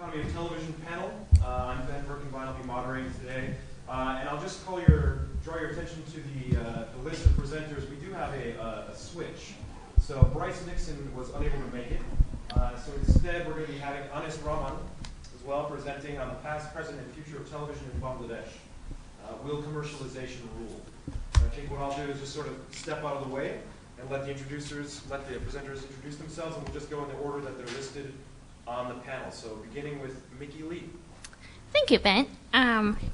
Economy of Television panel. I'm Birkinbine. I'll be moderating today. And I'll just draw your attention to the list of presenters. We do have a switch. So Brice Nixon was unable to make it. So instead, we're going to be having Rahman as well, presenting on the past, present, and future of television in Bangladesh. Will commercialization rule? I think what I'll do is just sort of step out of the way and let the presenters introduce themselves, and we'll just go in the order that they're listed on the panel. So beginning with Micky Lee. Thank you, Ben.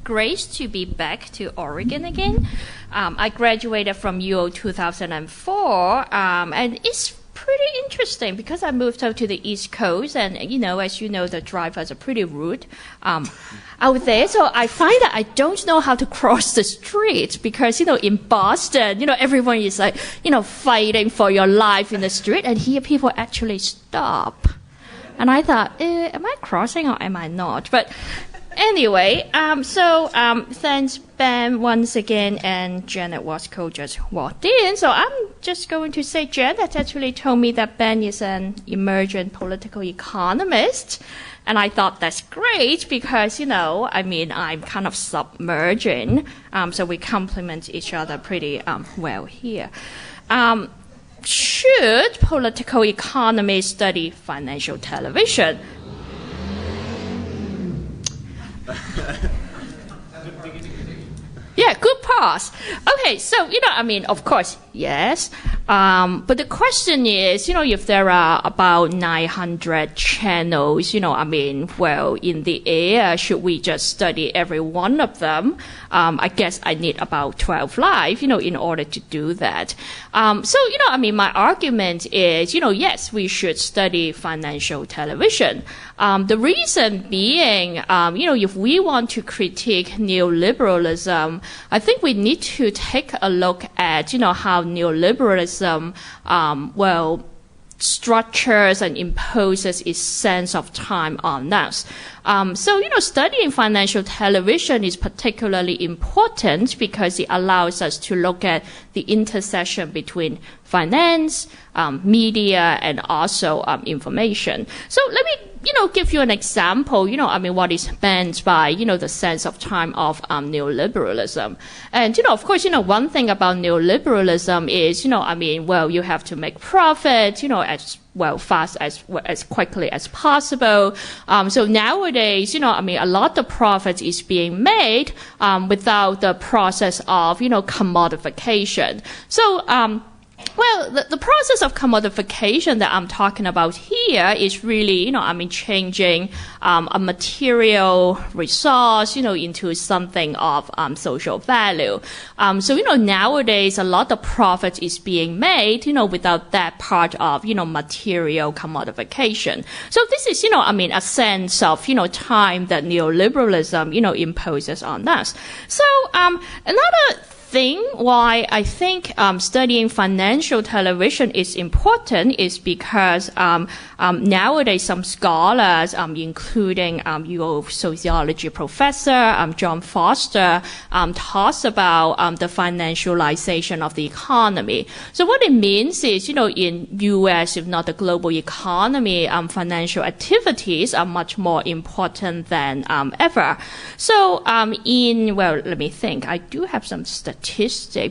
Great to be back to Oregon again. I graduated from UO 2004, and it's pretty interesting because I moved out to the East Coast, and as you know, the drivers are pretty rude out there. So I find that I don't know how to cross the street because in Boston, everyone is like fighting for your life in the street, and here people actually stop. And I thought, am I crossing or am I not? But anyway, thanks Ben once again, and Janet Wasco just walked in. So I'm just going to say Janet actually told me that Ben is an emergent political economist. And I thought that's great because, I'm kind of submerging. So we complement each other pretty well here. Should political economists study financial television? Yeah, good pause. Okay, so, of course, yes. But the question is, if there are about 900 channels, in the air, should we just study every one of them? I guess I need about 12 live, in order to do that. My argument is, yes, we should study financial television. The reason being, if we want to critique neoliberalism, I think we need to take a look at, how neoliberalism, structures and imposes its sense of time on us. Studying financial television is particularly important because it allows us to look at the intersection between finance, media, and also information. So let me, give you an example, what is meant by, the sense of time of neoliberalism. And, of course, one thing about neoliberalism is, you have to make profit, fast as quickly as possible. So nowadays, a lot of profit is being made without the process of, commodification. So, the process of commodification that I'm talking about here is really, changing a material resource, into something of social value. Nowadays, a lot of profit is being made, without that part of, material commodification. So this is, a sense of, time that neoliberalism, imposes on us. So, another thing why I think studying financial television is important is because nowadays some scholars, including UO sociology professor John Foster, talks about the financialization of the economy. So what it means is, in U.S., if not the global economy, financial activities are much more important than ever. So let me think. I do have some statistics,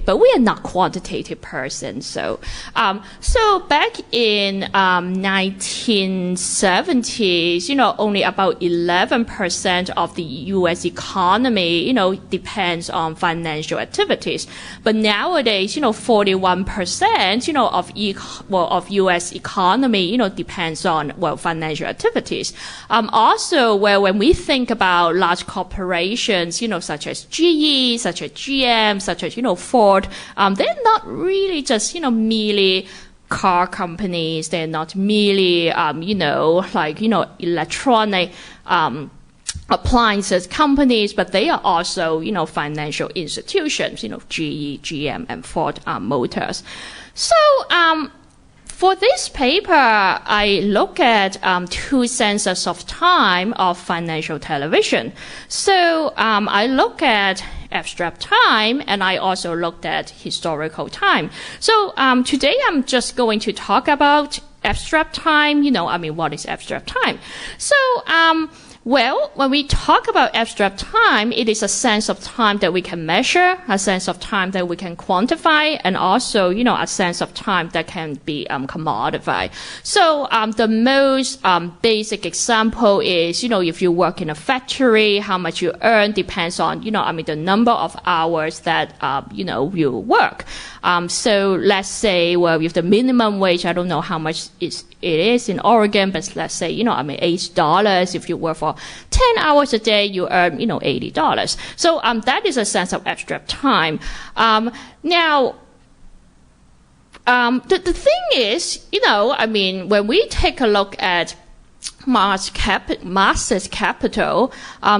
but we are not quantitative persons. So back in 1970s, only about 11% of the U.S. economy, depends on financial activities. But nowadays, 41%, of U.S. economy, depends on financial activities. Also, when we think about large corporations, such as GE, such as GM, such as Ford, they're not really just, merely car companies. They're not merely, electronic, appliances companies, but they are also, financial institutions, GE, GM, and Ford Motors. So, for this paper, I look at two senses of time of financial television. So I look at abstract time, and I also looked at historical time. So today I'm just going to talk about abstract time. What is abstract time? So Well, when we talk about abstract time, it is a sense of time that we can measure, a sense of time that we can quantify, and also, a sense of time that can be commodified. So the most basic example is, if you work in a factory, how much you earn depends on, the number of hours that, you work. So let's say, well, with the minimum wage, I don't know how much it is in Oregon, but let's say, $8. If you work for 10 hours a day, you earn, $80. So that is a sense of abstract time. Now, the thing is, when we take a look at Marx's Capital,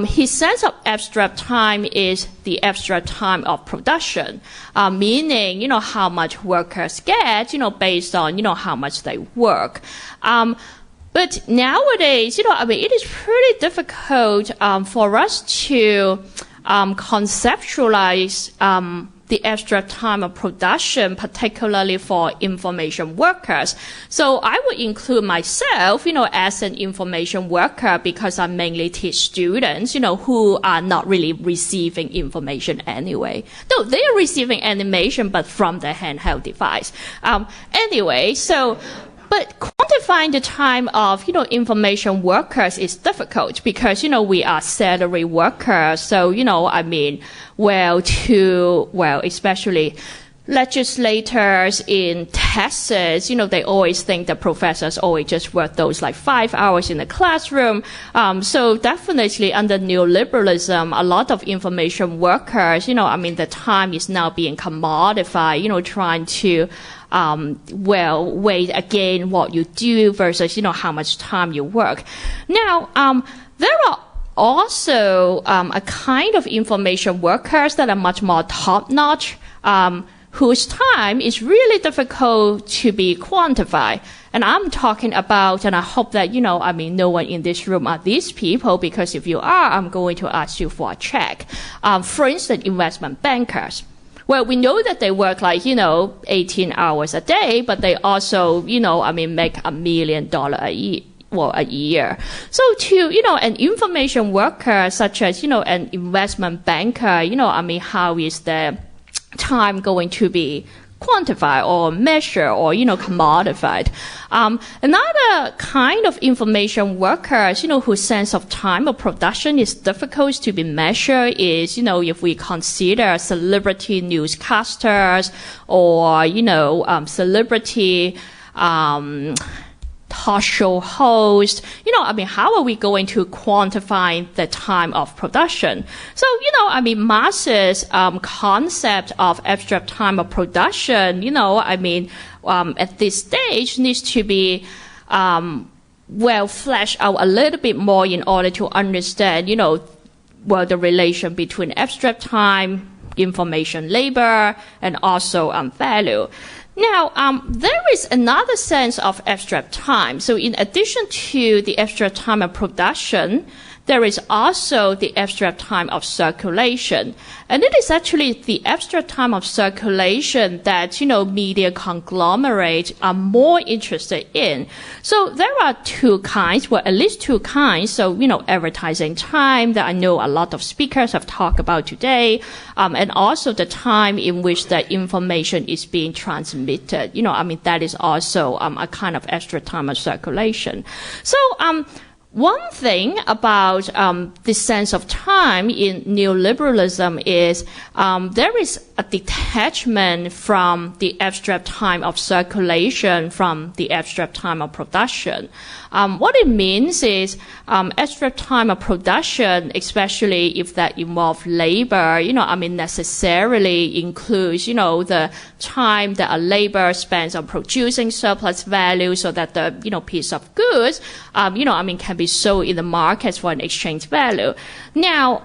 his sense of abstract time is the abstract time of production, meaning, how much workers get, based on, how much they work. But nowadays, it is pretty difficult for us to conceptualize the abstract time of production, particularly for information workers. So I would include myself, as an information worker because I mainly teach students, who are not really receiving information anyway. No, they are receiving information, but from the handheld device. But quantifying the time of, information workers is difficult because, we are salary workers. So, especially legislators in Texas, they always think the professors always just work those 5 hours in the classroom. So definitely under neoliberalism, a lot of information workers, the time is now being commodified, trying to weigh again what you do versus, how much time you work. Now, there are also a kind of information workers that are much more top-notch, whose time is really difficult to be quantified. And I'm talking about, and I hope that, no one in this room are these people, because if you are, I'm going to ask you for a check. For instance, investment bankers. Well, we know that they work 18 hours a day, but they also, make $1 million a year. So to, an information worker such as, an investment banker, how is their time going to be quantified or measured or, commodified? Another kind of information workers, whose sense of time of production is difficult to be measured is, if we consider celebrity newscasters or, celebrity, talk show host, how are we going to quantify the time of production? So, Marx's concept of abstract time of production, at this stage needs to be, fleshed out a little bit more in order to understand, the relation between abstract time, information labor, and also value. Now, there is another sense of abstract time. So in addition to the abstract time of production, there is also the abstract time of circulation. And it is actually the abstract time of circulation that, media conglomerates are more interested in. So there are two kinds, at least two kinds. So, advertising time that I know a lot of speakers have talked about today, and also the time in which the information is being transmitted. That is also a kind of abstract time of circulation. So, one thing about the sense of time in neoliberalism is there is a detachment from the abstract time of circulation from the abstract time of production. What it means is abstract time of production, especially if that involves labor, necessarily includes, the time that a labor spends on producing surplus value so that the, piece of goods, can be sold in the markets for an exchange value. Now,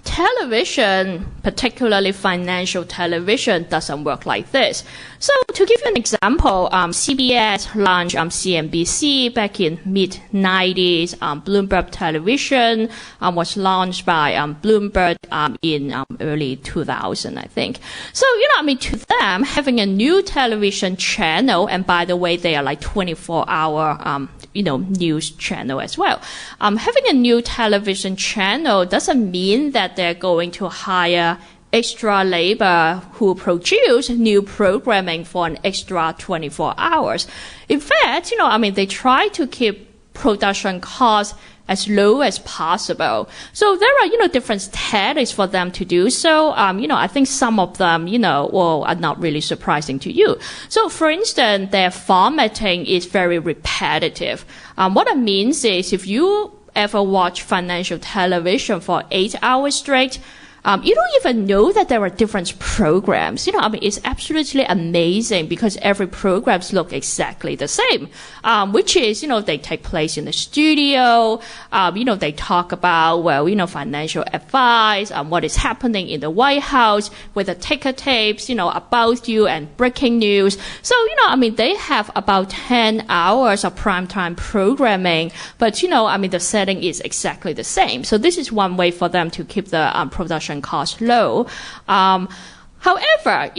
television, particularly financial television, doesn't work like this. So to give you an example, CBS launched CNBC back in mid-90s. Bloomberg Television was launched by Bloomberg in early 2000, I think. So, to them, having a new television channel, and by the way, they are like 24-hour, news channel as well. Having a new television channel doesn't mean that they're going to hire extra labor who produce new programming for an extra 24 hours. In fact, they try to keep production costs as low as possible. So there are, different tactics for them to do so. I think some of them, are not really surprising to you. So for instance, their formatting is very repetitive. What it means is if you ever watch financial television for 8 hours straight, you don't even know that there are different programs. It's absolutely amazing because every programs look exactly the same, which is, they take place in the studio. They talk about, financial advice, what is happening in the White House with the ticker tapes, about you and breaking news. So, they have about 10 hours of primetime programming, but, the setting is exactly the same. So this is one way for them to keep the production cost low. However,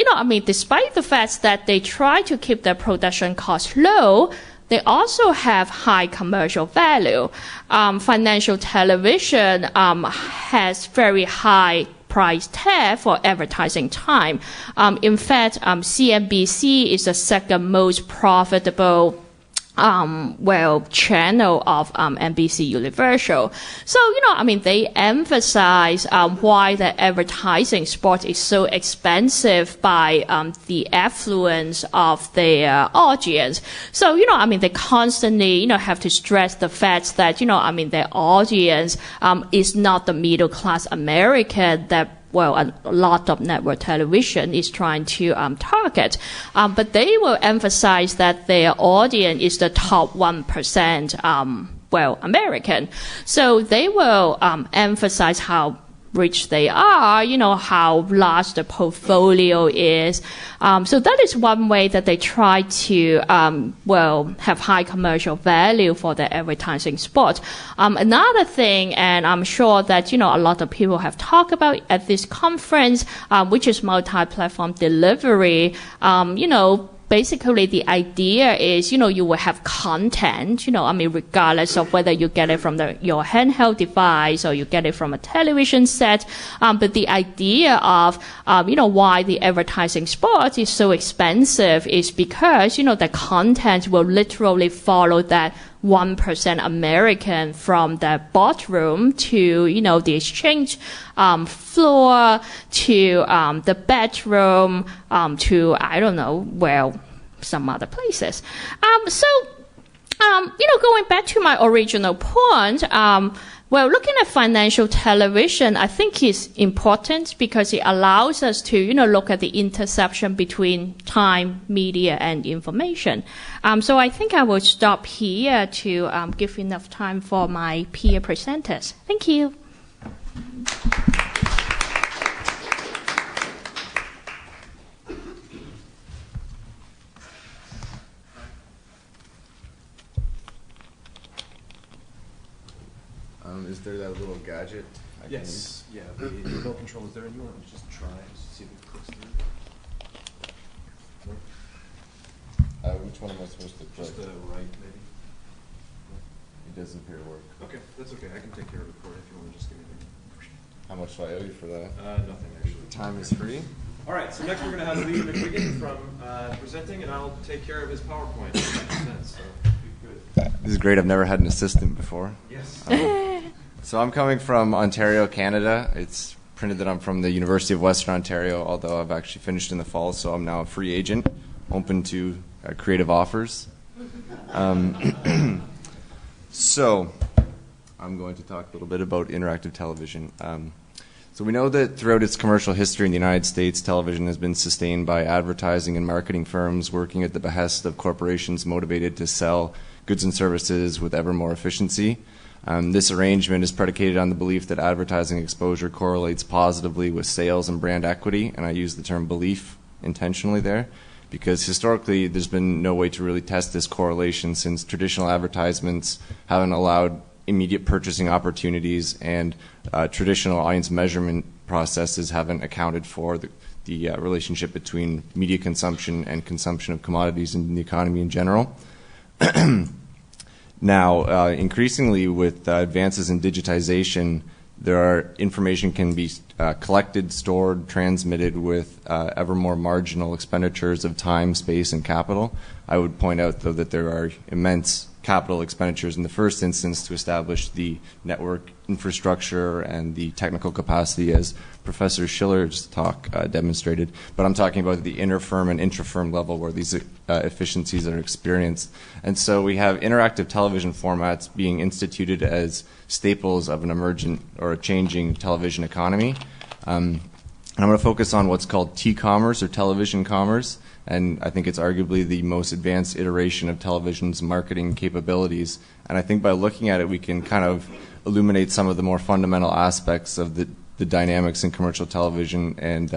despite the fact that they try to keep their production cost low, they also have high commercial value. Financial television has very high price tag for advertising time. In fact, CNBC is the second most profitable channel of NBC Universal. So, they emphasize why the advertising spot is so expensive by the affluence of their audience. So, they constantly, have to stress the fact that, their audience is not the middle class American that a lot of network television is trying to target. But they will emphasize that their audience is the top 1%, American. So they will emphasize how rich they are, how large the portfolio is. So that is one way that they try to, have high commercial value for the advertising spot. Another thing, and I'm sure that, a lot of people have talked about at this conference, which is multi-platform delivery, basically, the idea is, you will have content, regardless of whether you get it from your handheld device or you get it from a television set. But the idea of, why the advertising spot is so expensive is because, the content will literally follow that 1% American from the boardroom to, the exchange floor to the bedroom to, I don't know, some other places. Going back to my original point, looking at financial television, I think is important because it allows us to, look at the intersection between time, media, and information. So I think I will stop here to give enough time for my peer presenters. Thank you. Is there that little gadget? Yes. Yeah. The remote control is there, and you want to just try to see if it clicks through. Which one am I supposed to click? Just the right, maybe. It doesn't appear to work. Okay, that's okay. I can take care of it for you if you want to just give me the. How much do I owe you for that? Nothing actually. Time is free. All right. So next we're going to have McGuigan from presenting, and I'll take care of his PowerPoint. So good. This is great. I've never had an assistant before. Yes. So I'm coming from Ontario, Canada. It's printed that I'm from the University of Western Ontario, although I've actually finished in the fall, so I'm now a free agent, open to creative offers. So I'm going to talk a little bit about interactive television. So we know that throughout its commercial history in the United States, television has been sustained by advertising and marketing firms working at the behest of corporations motivated to sell goods and services with ever more efficiency. This arrangement is predicated on the belief that advertising exposure correlates positively with sales and brand equity, and I use the term belief intentionally there, because historically there's been no way to really test this correlation, since traditional advertisements haven't allowed immediate purchasing opportunities, and traditional audience measurement processes haven't accounted for the relationship between media consumption and consumption of commodities in the economy in general. Now, increasingly with advances in digitization, information can be collected, stored, transmitted with ever more marginal expenditures of time, space, and capital. I would point out, though, that there are immense capital expenditures in the first instance to establish the network infrastructure and the technical capacity, as Professor Schiller's talk demonstrated. But I'm talking about the interfirm and intrafirm level where these efficiencies are experienced. And so we have interactive television formats being instituted as staples of an emergent or a changing television economy. And I'm going to focus on what's called T-commerce, or television commerce. And I think it's arguably the most advanced iteration of television's marketing capabilities. And I think by looking at it, we can kind of illuminate some of the more fundamental aspects of the dynamics in commercial television and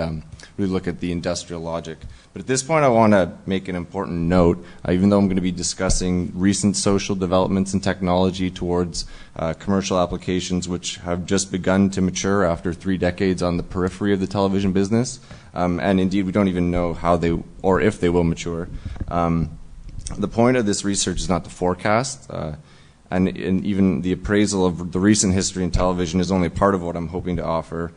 really look at the industrial logic. But at this point, I want to make an important note. Even though I'm going to be discussing recent social developments in technology towards commercial applications which have just begun to mature after 3 decades on the periphery of the television business, and indeed we don't even know how they or if they will mature. The point of this research is not to forecast, and even the appraisal of the recent history in television is only part of what I'm hoping to offer.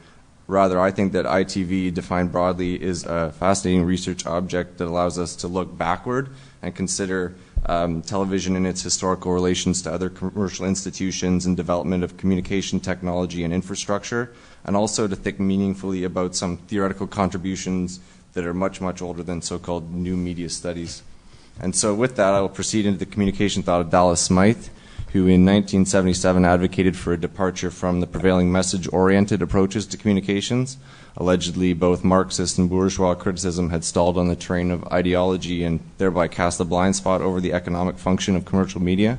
Rather, I think that ITV, defined broadly, is a fascinating research object that allows us to look backward and consider television in its historical relations to other commercial institutions and development of communication technology and infrastructure, and also to think meaningfully about some theoretical contributions that are much, much older than so-called new media studies. And so with that, I will proceed into the communication thought of Dallas Smythe, who in 1977 advocated for a departure from the prevailing message-oriented approaches to communications. Allegedly, both Marxist and bourgeois criticism had stalled on the train of ideology and thereby cast a blind spot over the economic function of commercial media.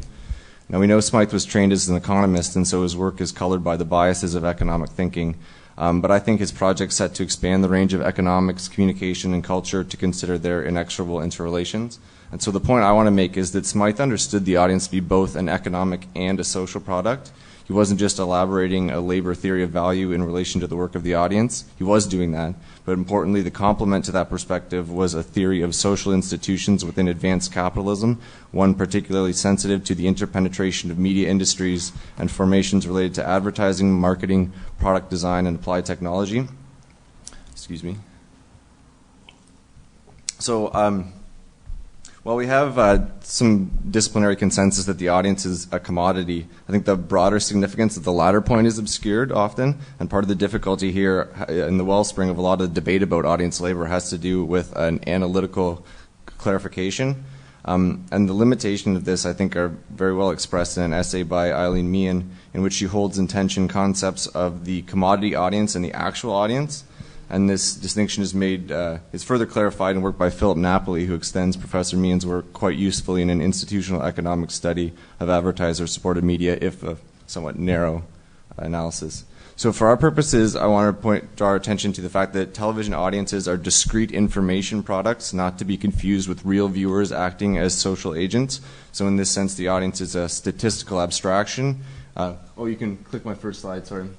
Now, we know Smythe was trained as an economist, and so his work is colored by the biases of economic thinking. But I think his project set to expand the range of economics, communication, and culture to consider their inexorable interrelations. And so the point I want to make is that Smythe understood the audience to be both an economic and a social product. He wasn't just elaborating a labor theory of value in relation to the work of the audience. He was doing that. But importantly, the complement to that perspective was a theory of social institutions within advanced capitalism, one particularly sensitive to the interpenetration of media industries and formations related to advertising, marketing, product design, and applied technology. Excuse me. So, while we have some disciplinary consensus that the audience is a commodity, I think the broader significance of the latter point is obscured often, and part of the difficulty here in the wellspring of a lot of the debate about audience labor has to do with an analytical clarification. And the limitation of this, I think, are very well expressed in an essay by Eileen Meehan, in which she holds in tension concepts of the commodity audience and the actual audience. And this distinction is further clarified in work by Philip Napoli, who extends Professor Meehan's work quite usefully in an institutional economic study of advertiser-supported media, if a somewhat narrow analysis. So for our purposes, I want to draw our attention to the fact that television audiences are discrete information products, not to be confused with real viewers acting as social agents. So in this sense, the audience is a statistical abstraction. You can click my first slide, sorry.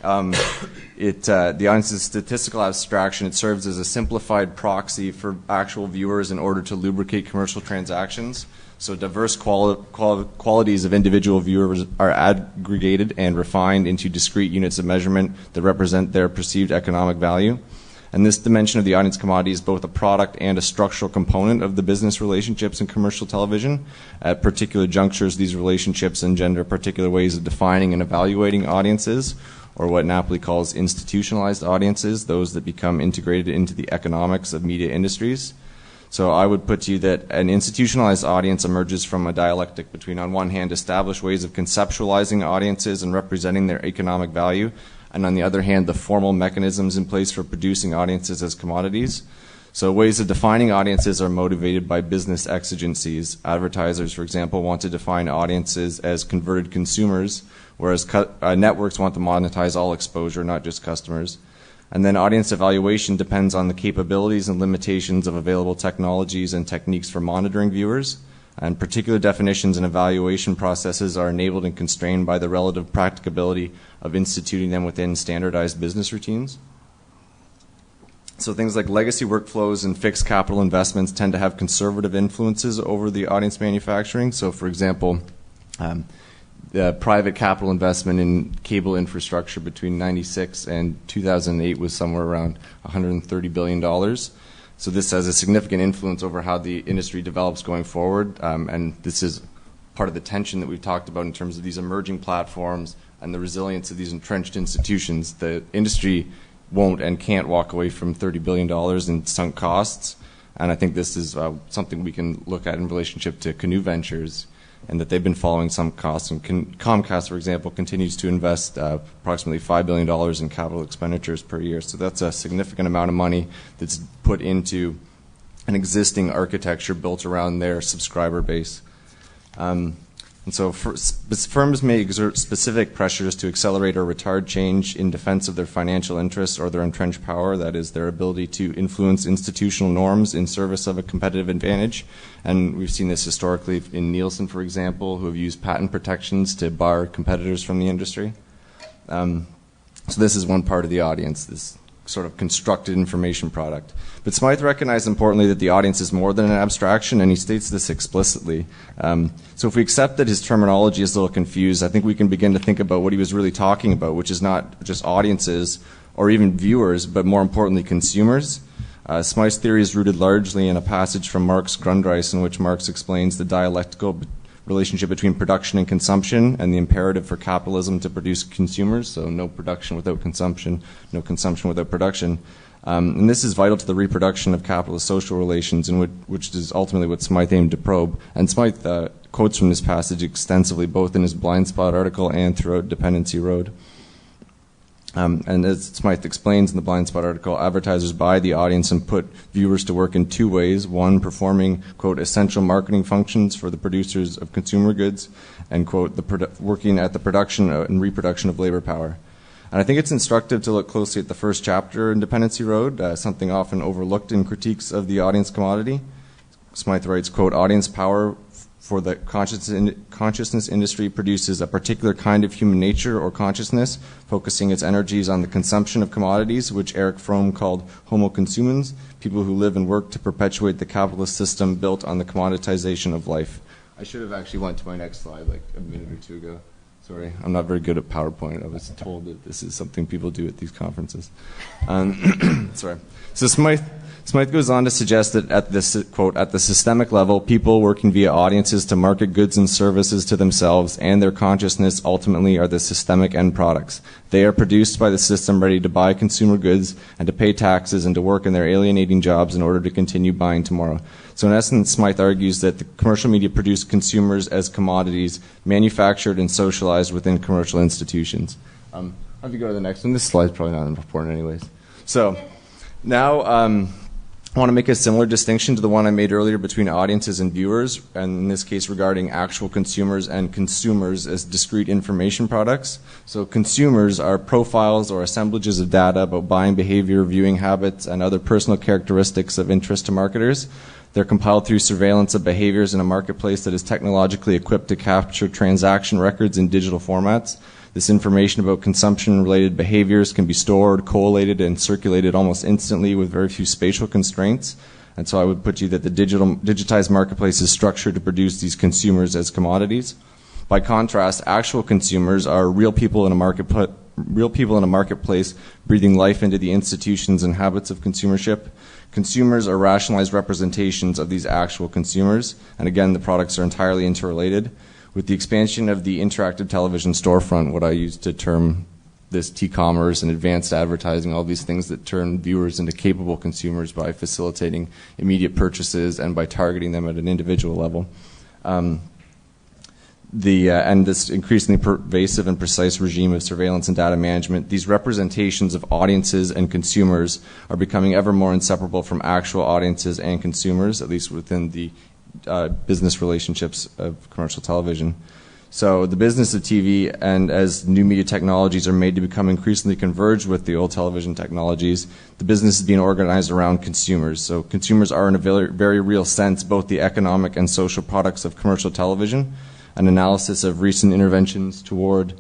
The audience's statistical abstraction, it serves as a simplified proxy for actual viewers in order to lubricate commercial transactions. So diverse qualities of individual viewers are aggregated and refined into discrete units of measurement that represent their perceived economic value. And this dimension of the audience commodity is both a product and a structural component of the business relationships in commercial television. At particular junctures, these relationships engender particular ways of defining and evaluating audiences, or what Napoli calls institutionalized audiences, those that become integrated into the economics of media industries. So I would put to you that an institutionalized audience emerges from a dialectic between, on one hand, established ways of conceptualizing audiences and representing their economic value, and on the other hand, the formal mechanisms in place for producing audiences as commodities. So ways of defining audiences are motivated by business exigencies. Advertisers, for example, want to define audiences as converted consumers, whereas networks want to monetize all exposure, not just customers. And then audience evaluation depends on the capabilities and limitations of available technologies and techniques for monitoring viewers. And particular definitions and evaluation processes are enabled and constrained by the relative practicability of instituting them within standardized business routines. So things like legacy workflows and fixed capital investments tend to have conservative influences over the audience manufacturing. So for example, the private capital investment in cable infrastructure between 96 and 2008 was somewhere around $130 billion. So this has a significant influence over how the industry develops going forward. And this is part of the tension that we've talked about in terms of these emerging platforms and the resilience of these entrenched institutions. The industry won't and can't walk away from $30 billion in sunk costs. And I think this is something we can look at in relationship to Canoe Ventures, and that they've been following some costs. And Comcast, for example, continues to invest approximately $5 billion in capital expenditures per year. So that's a significant amount of money that's put into an existing architecture built around their subscriber base. And so firms may exert specific pressures to accelerate or retard change in defense of their financial interests or their entrenched power, that is, their ability to influence institutional norms in service of a competitive advantage. And we've seen this historically in Nielsen, for example, who have used patent protections to bar competitors from the industry. So this is one part of the audience, this sort of constructed information product. But Smythe recognized importantly that the audience is more than an abstraction, and he states this explicitly. So if we accept that his terminology is a little confused, I think we can begin to think about what he was really talking about, which is not just audiences or even viewers, but more importantly, consumers. Smythe's theory is rooted largely in a passage from Marx' Grundrisse, in which Marx explains the dialectical relationship between production and consumption and the imperative for capitalism to produce consumers, so no production without consumption, no consumption without production. And this is vital to the reproduction of capitalist social relations, which is ultimately what Smythe aimed to probe. And Smythe quotes from this passage extensively, both in his Blind Spot article and throughout Dependency Road. And as Smythe explains in the Blind Spot article, advertisers buy the audience and put viewers to work in two ways. One, performing, quote, essential marketing functions for the producers of consumer goods, and, quote, working at the production and reproduction of labor power. And I think it's instructive to look closely at the first chapter in Dependency Road, something often overlooked in critiques of the audience commodity. Smythe writes, quote, audience power for the consciousness industry produces a particular kind of human nature or consciousness, focusing its energies on the consumption of commodities, which Erich Fromm called homo consumens, people who live and work to perpetuate the capitalist system built on the commoditization of life. I should have actually went to my next slide like a minute or two ago. Sorry, I'm not very good at PowerPoint. I was told that this is something people do at these conferences. Sorry. So Smythe goes on to suggest that at this, quote, at the systemic level, people working via audiences to market goods and services to themselves and their consciousness ultimately are the systemic end products. They are produced by the system ready to buy consumer goods and to pay taxes and to work in their alienating jobs in order to continue buying tomorrow. So in essence, Smythe argues that the commercial media produce consumers as commodities manufactured and socialized within commercial institutions. I'll have to go to the next one. This slide's probably not important anyways. So now I want to make a similar distinction to the one I made earlier between audiences and viewers, and in this case regarding actual consumers and consumers as discrete information products. So consumers are profiles or assemblages of data about buying behavior, viewing habits, and other personal characteristics of interest to marketers. They're compiled through surveillance of behaviors in a marketplace that is technologically equipped to capture transaction records in digital formats. This information about consumption-related behaviors can be stored, collated, and circulated almost instantly with very few spatial constraints. And so I would put you that the digitized marketplace is structured to produce these consumers as commodities. By contrast, actual consumers are real people in a marketplace breathing life into the institutions and habits of consumership. Consumers are rationalized representations of these actual consumers, and again, the products are entirely interrelated. With the expansion of the interactive television storefront, what I use to term this T-commerce and advanced advertising, all these things that turn viewers into capable consumers by facilitating immediate purchases and by targeting them at an individual level. And this increasingly pervasive and precise regime of surveillance and data management, these representations of audiences and consumers are becoming ever more inseparable from actual audiences and consumers, at least within the business relationships of commercial television. So the business of TV, and as new media technologies are made to become increasingly converged with the old television technologies, the business is being organized around consumers. So consumers are in a very, very real sense both the economic and social products of commercial television. An analysis of recent interventions toward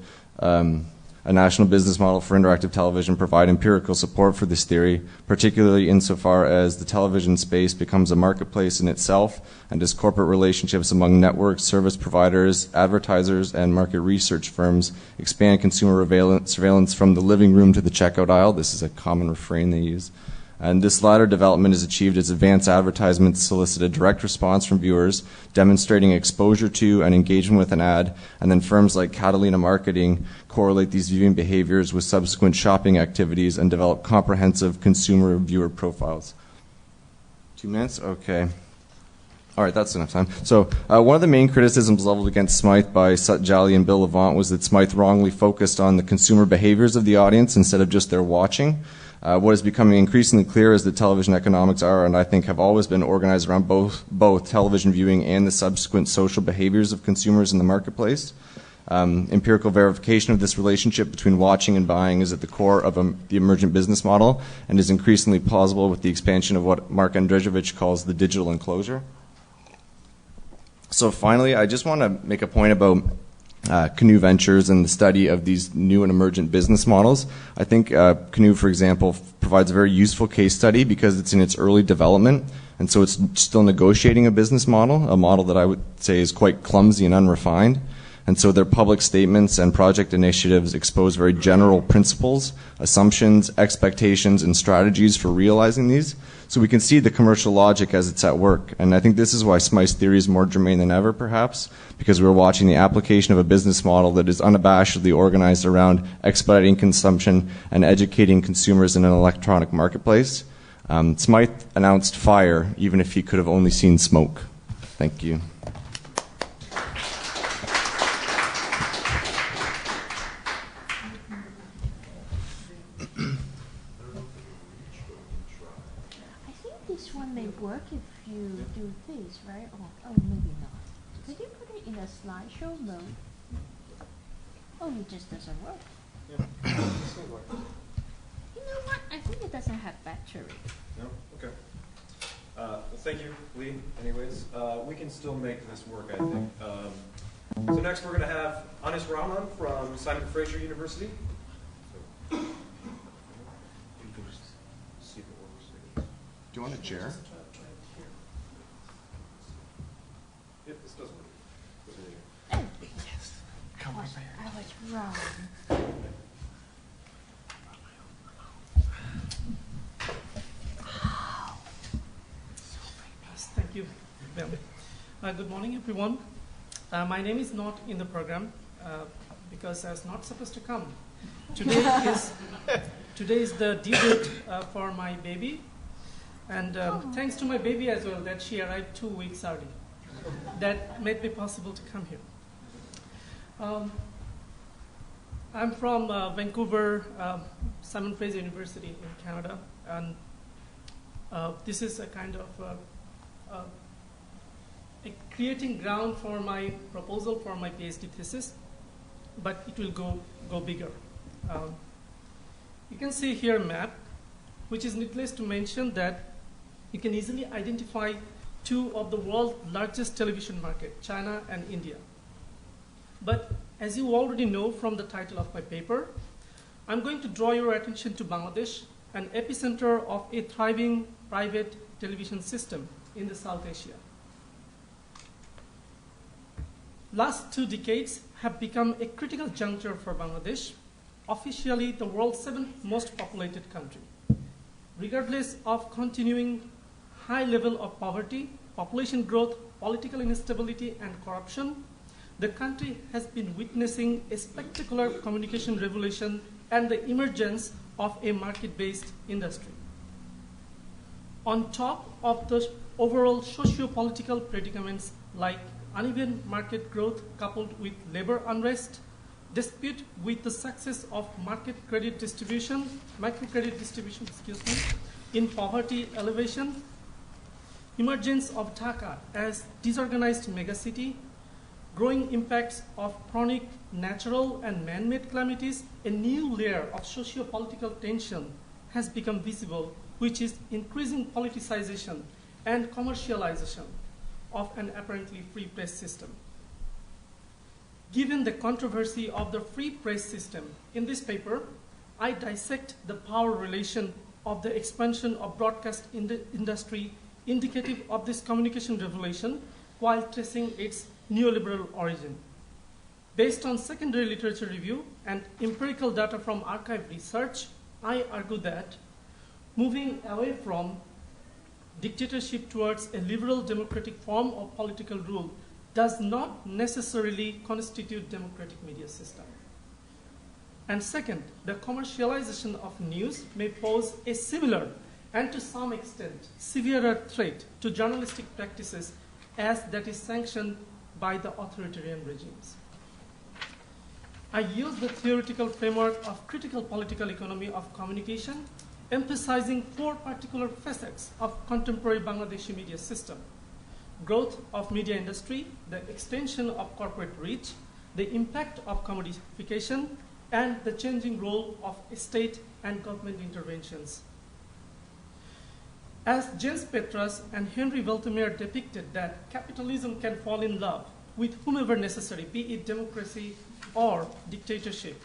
a national business model for interactive television provide empirical support for this theory, particularly insofar as the television space becomes a marketplace in itself and as corporate relationships among networks, service providers, advertisers, and market research firms expand consumer surveillance from the living room to the checkout aisle. This is a common refrain they use. And this latter development is achieved as advanced advertisements solicit a direct response from viewers, demonstrating exposure to and engagement with an ad, and then firms like Catalina Marketing correlate these viewing behaviors with subsequent shopping activities and develop comprehensive consumer viewer profiles. 2 minutes? Okay. All right, that's enough time. So one of the main criticisms leveled against Smythe by Sut Jolly and Bill Levant was that Smythe wrongly focused on the consumer behaviors of the audience instead of just their watching. What is becoming increasingly clear is that television economics are, and I think have always been, organized around both television viewing and the subsequent social behaviors of consumers in the marketplace. Empirical verification of this relationship between watching and buying is at the core of the emergent business model and is increasingly plausible with the expansion of what Mark Andrzejewicz calls the digital enclosure. So finally, I just want to make a point about Canoe Ventures and the study of these new and emergent business models. I think Canoe, for example, provides a very useful case study because it's in its early development, and so it's still negotiating a business model, a model that I would say is quite clumsy and unrefined. And so their public statements and project initiatives expose very general principles, assumptions, expectations, and strategies for realizing these. So we can see the commercial logic as it's at work. And I think this is why Smythe's theory is more germane than ever, perhaps, because we're watching the application of a business model that is unabashedly organized around expediting consumption and educating consumers in an electronic marketplace. Smythe announced fire, even if he could have only seen smoke. Thank you. Work if you do this, right? Oh, maybe not. Could you put it in a slideshow mode? Oh, it just doesn't work. Yeah, it still works. You know what? I think it doesn't have battery. No? Okay. Well, thank you, Lee. Anyways, we can still make this work, I think. So next we're going to have Rahman from Simon Fraser University. So, you can just see if it works. Do you want a chair? Yep, this does work. Oh, yes. I was wrong. Thank you. Good morning, everyone. My name is not in the program because I was not supposed to come. Today is the due date for my baby. And thanks to my baby as well, that she arrived 2 weeks early. That made it possible to come here. I'm from Vancouver, Simon Fraser University in Canada, and this is a kind of creating ground for my proposal for my PhD thesis, but it will go bigger. You can see here a map, which is needless to mention that you can easily identify two of the world's largest television market, China and India. But as you already know from the title of my paper, I'm going to draw your attention to Bangladesh, an epicenter of a thriving private television system in the South Asia. Last 2 decades have become a critical juncture for Bangladesh, officially the world's 7th most populated country. Regardless of continuing high level of poverty, population growth, political instability, and corruption, the country has been witnessing a spectacular communication revolution and the emergence of a market-based industry. On top of the overall socio-political predicaments like uneven market growth coupled with labor unrest, dispute with the success of microcredit distribution, in poverty elevation, emergence of Dhaka as disorganized megacity, growing impacts of chronic natural and man-made calamities, a new layer of socio-political tension has become visible, which is increasing politicization and commercialization of an apparently free press system. Given the controversy of the free press system, in this paper, I dissect the power relation of the expansion of broadcast industry indicative of this communication revolution while tracing its neoliberal origin. Based on secondary literature review and empirical data from archive research, I argue that moving away from dictatorship towards a liberal democratic form of political rule does not necessarily constitute democratic media system. And second, the commercialization of news may pose a similar and to some extent severer threat to journalistic practices as that is sanctioned by the authoritarian regimes. I use the theoretical framework of critical political economy of communication, emphasizing 4 particular facets of contemporary Bangladeshi media system: growth of media industry, the extension of corporate reach, the impact of commodification, and the changing role of state and government interventions. As Jens Petrus and Henry Weltemeyer depicted that capitalism can fall in love with whomever necessary, be it democracy or dictatorship,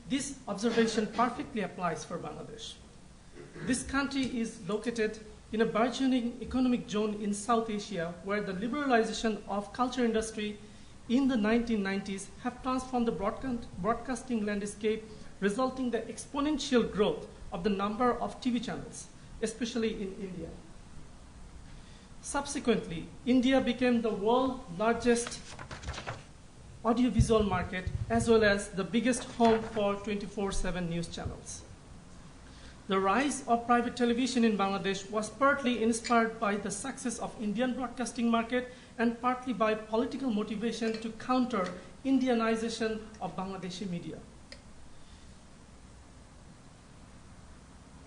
this observation perfectly applies for Bangladesh. This country is located in a burgeoning economic zone in South Asia where the liberalization of culture industry in the 1990s have transformed the broadcasting landscape, resulting in the exponential growth of the number of TV channels, especially in India. Subsequently, India became the world's largest audiovisual market as well as the biggest home for 24/7 news channels. The rise of private television in Bangladesh was partly inspired by the success of Indian broadcasting market and partly by political motivation to counter Indianization of Bangladeshi media.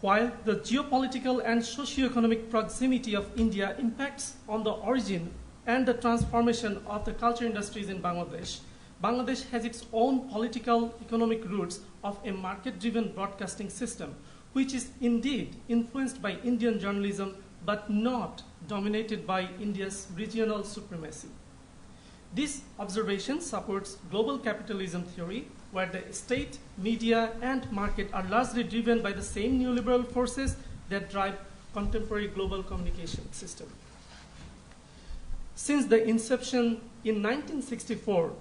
While the geopolitical and socio-economic proximity of India impacts on the origin and the transformation of the culture industries in Bangladesh, Bangladesh has its own political economic roots of a market-driven broadcasting system, which is indeed influenced by Indian journalism but not dominated by India's regional supremacy. This observation supports global capitalism theory, where the state, media, and market are largely driven by the same neoliberal forces that drive contemporary global communication system. Since the inception in 1964,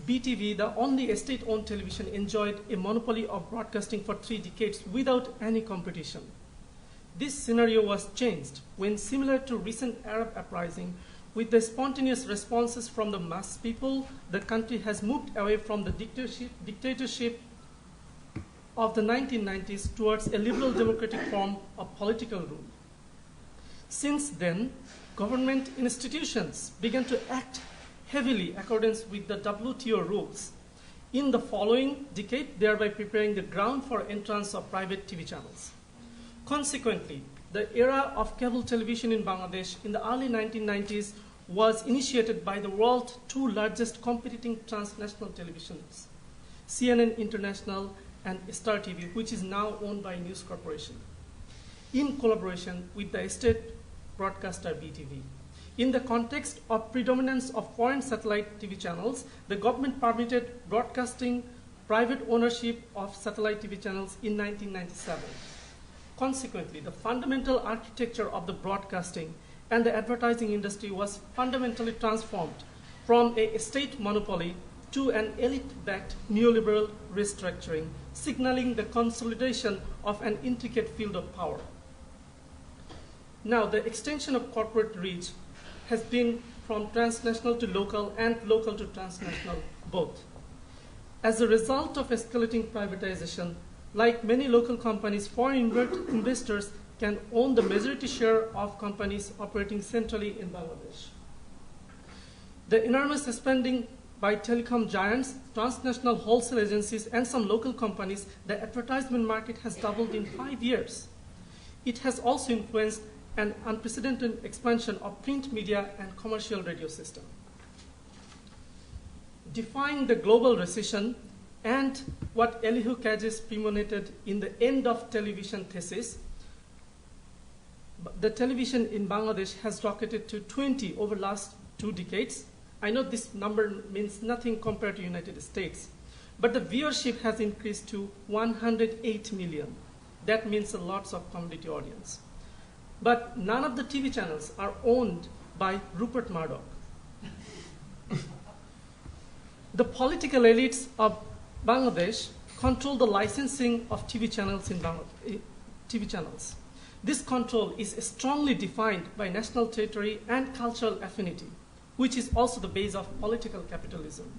BTV, the only state-owned television, enjoyed a monopoly of broadcasting for 3 decades without any competition. This scenario was changed when, similar to recent Arab uprising, with the spontaneous responses from the mass people, the country has moved away from the dictatorship of the 1990s towards a liberal democratic form of political rule. Since then, government institutions began to act heavily in accordance with the WTO rules in the following decade, thereby preparing the ground for entrance of private TV channels. Consequently, the era of cable television in Bangladesh in the early 1990s was initiated by the world's 2 largest competing transnational televisions, CNN International and Star TV, which is now owned by News Corporation, in collaboration with the state broadcaster BTV. In the context of predominance of foreign satellite TV channels, the government permitted broadcasting private ownership of satellite TV channels in 1997. Consequently, the fundamental architecture of the broadcasting and the advertising industry was fundamentally transformed from a state monopoly to an elite-backed neoliberal restructuring, signaling the consolidation of an intricate field of power. Now, the extension of corporate reach has been from transnational to local and local to transnational, both. As a result of escalating privatization, like many local companies, foreign investors can own the majority share of companies operating centrally in Bangladesh. The enormous spending by telecom giants, transnational wholesale agencies, and some local companies, the advertisement market has doubled in 5 years. It has also influenced an unprecedented expansion of print media and commercial radio system. defying the global recession and what Elihu Kadis premonited in the end of television thesis, the television in Bangladesh has rocketed to 20 over the last 2 decades. I know this number means nothing compared to United States, but the viewership has increased to 108 million. That means a lot of community audience. But none of the TV channels are owned by Rupert Murdoch. The political elites of Bangladesh control the licensing of TV channels in TV channels. This control is strongly defined by national territory and cultural affinity, which is also the base of political capitalism.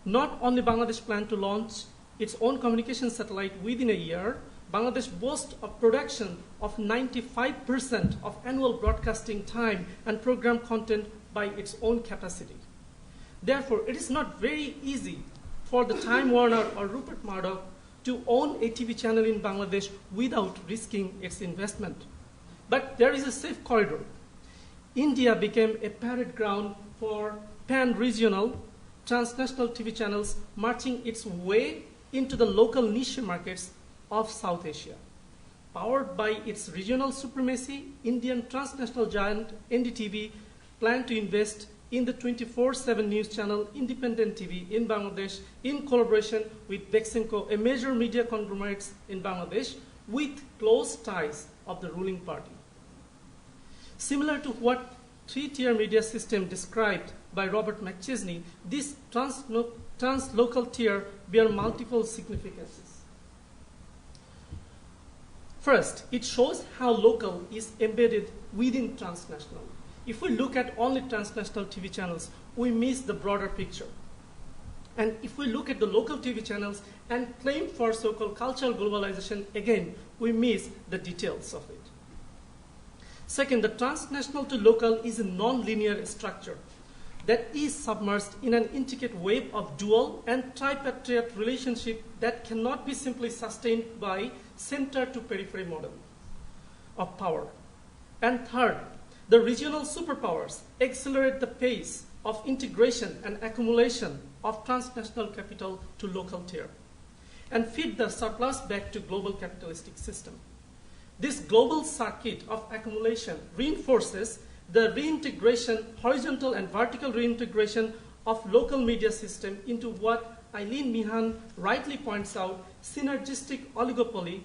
Not only Bangladesh planned to launch its own communication satellite within a year, Bangladesh boasts a production of 95% of annual broadcasting time and program content by its own capacity. Therefore, it is not very easy for the Time Warner or Rupert Murdoch to own a TV channel in Bangladesh without risking its investment. But there is a safe corridor. India became a parade ground for pan-regional, transnational TV channels marching its way into the local niche markets of South Asia. Powered by its regional supremacy, Indian transnational giant NDTV planned to invest in the 24/7 news channel Independent TV in Bangladesh in collaboration with Beximco, a major media conglomerate in Bangladesh with close ties of the ruling party. Similar to what 3-tier media system described by Robert McChesney, this translocal tier bear multiple significances. First, it shows how local is embedded within transnational. If we look at only transnational TV channels, we miss the broader picture. And if we look at the local TV channels and claim for so-called cultural globalization, again, we miss the details of it. Second, the transnational to local is a non-linear structure that is submerged in an intricate web of dual and tripartite relationship that cannot be simply sustained by center to periphery model of power. And third, the regional superpowers accelerate the pace of integration and accumulation of transnational capital to local tier and feed the surplus back to global capitalistic system. This global circuit of accumulation reinforces the reintegration, horizontal and vertical reintegration of local media system into what Eileen Meehan rightly points out, synergistic oligopoly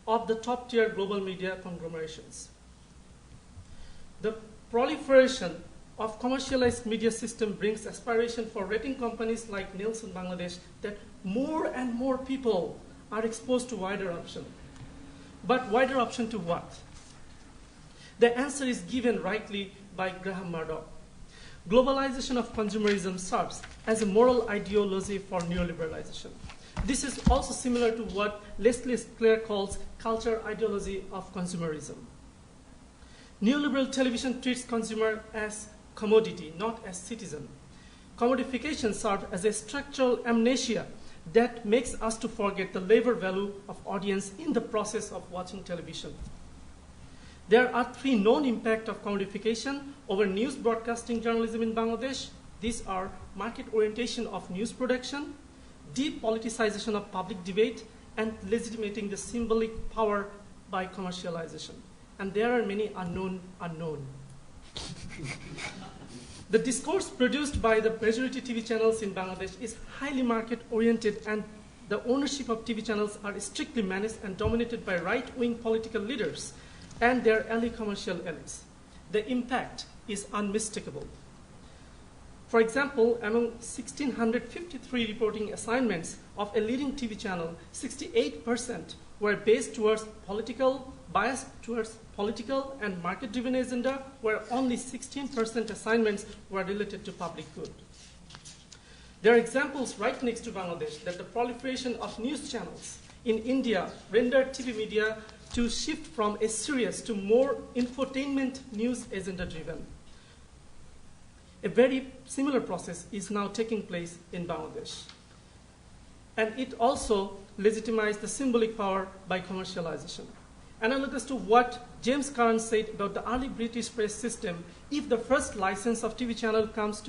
of the top-tier global media conglomerations. The proliferation of commercialized media system brings aspiration for rating companies like Nielsen Bangladesh that more and more people are exposed to wider option. But wider option to what? The answer is given rightly by Graham Murdoch. Globalization of consumerism serves as a moral ideology for neoliberalization. This is also similar to what Leslie Clare calls culture ideology of consumerism. Neoliberal television treats consumer as commodity, not as citizen. Commodification serves as a structural amnesia that makes us to forget the labor value of audience in the process of watching television. There are 3 known impacts of commodification over news broadcasting journalism in Bangladesh. These are market orientation of news production, depoliticization of public debate, and legitimating the symbolic power by commercialization. And there are many unknown. The discourse produced by the majority TV channels in Bangladesh is highly market-oriented, and the ownership of TV channels are strictly managed and dominated by right-wing political leaders and their ally commercial elites. The impact is unmistakable. For example, among 1,653 reporting assignments of a leading TV channel, 68% were based towards biased towards political and market-driven agenda, where only 16% assignments were related to public good. There are examples right next to Bangladesh that the proliferation of news channels in India rendered TV media to shift from a serious to more infotainment news agenda-driven. A very similar process is now taking place in Bangladesh. And it also legitimized the symbolic power by commercialization. Analogous to what James Curran said about the early British press system, if the first license of TV channel comes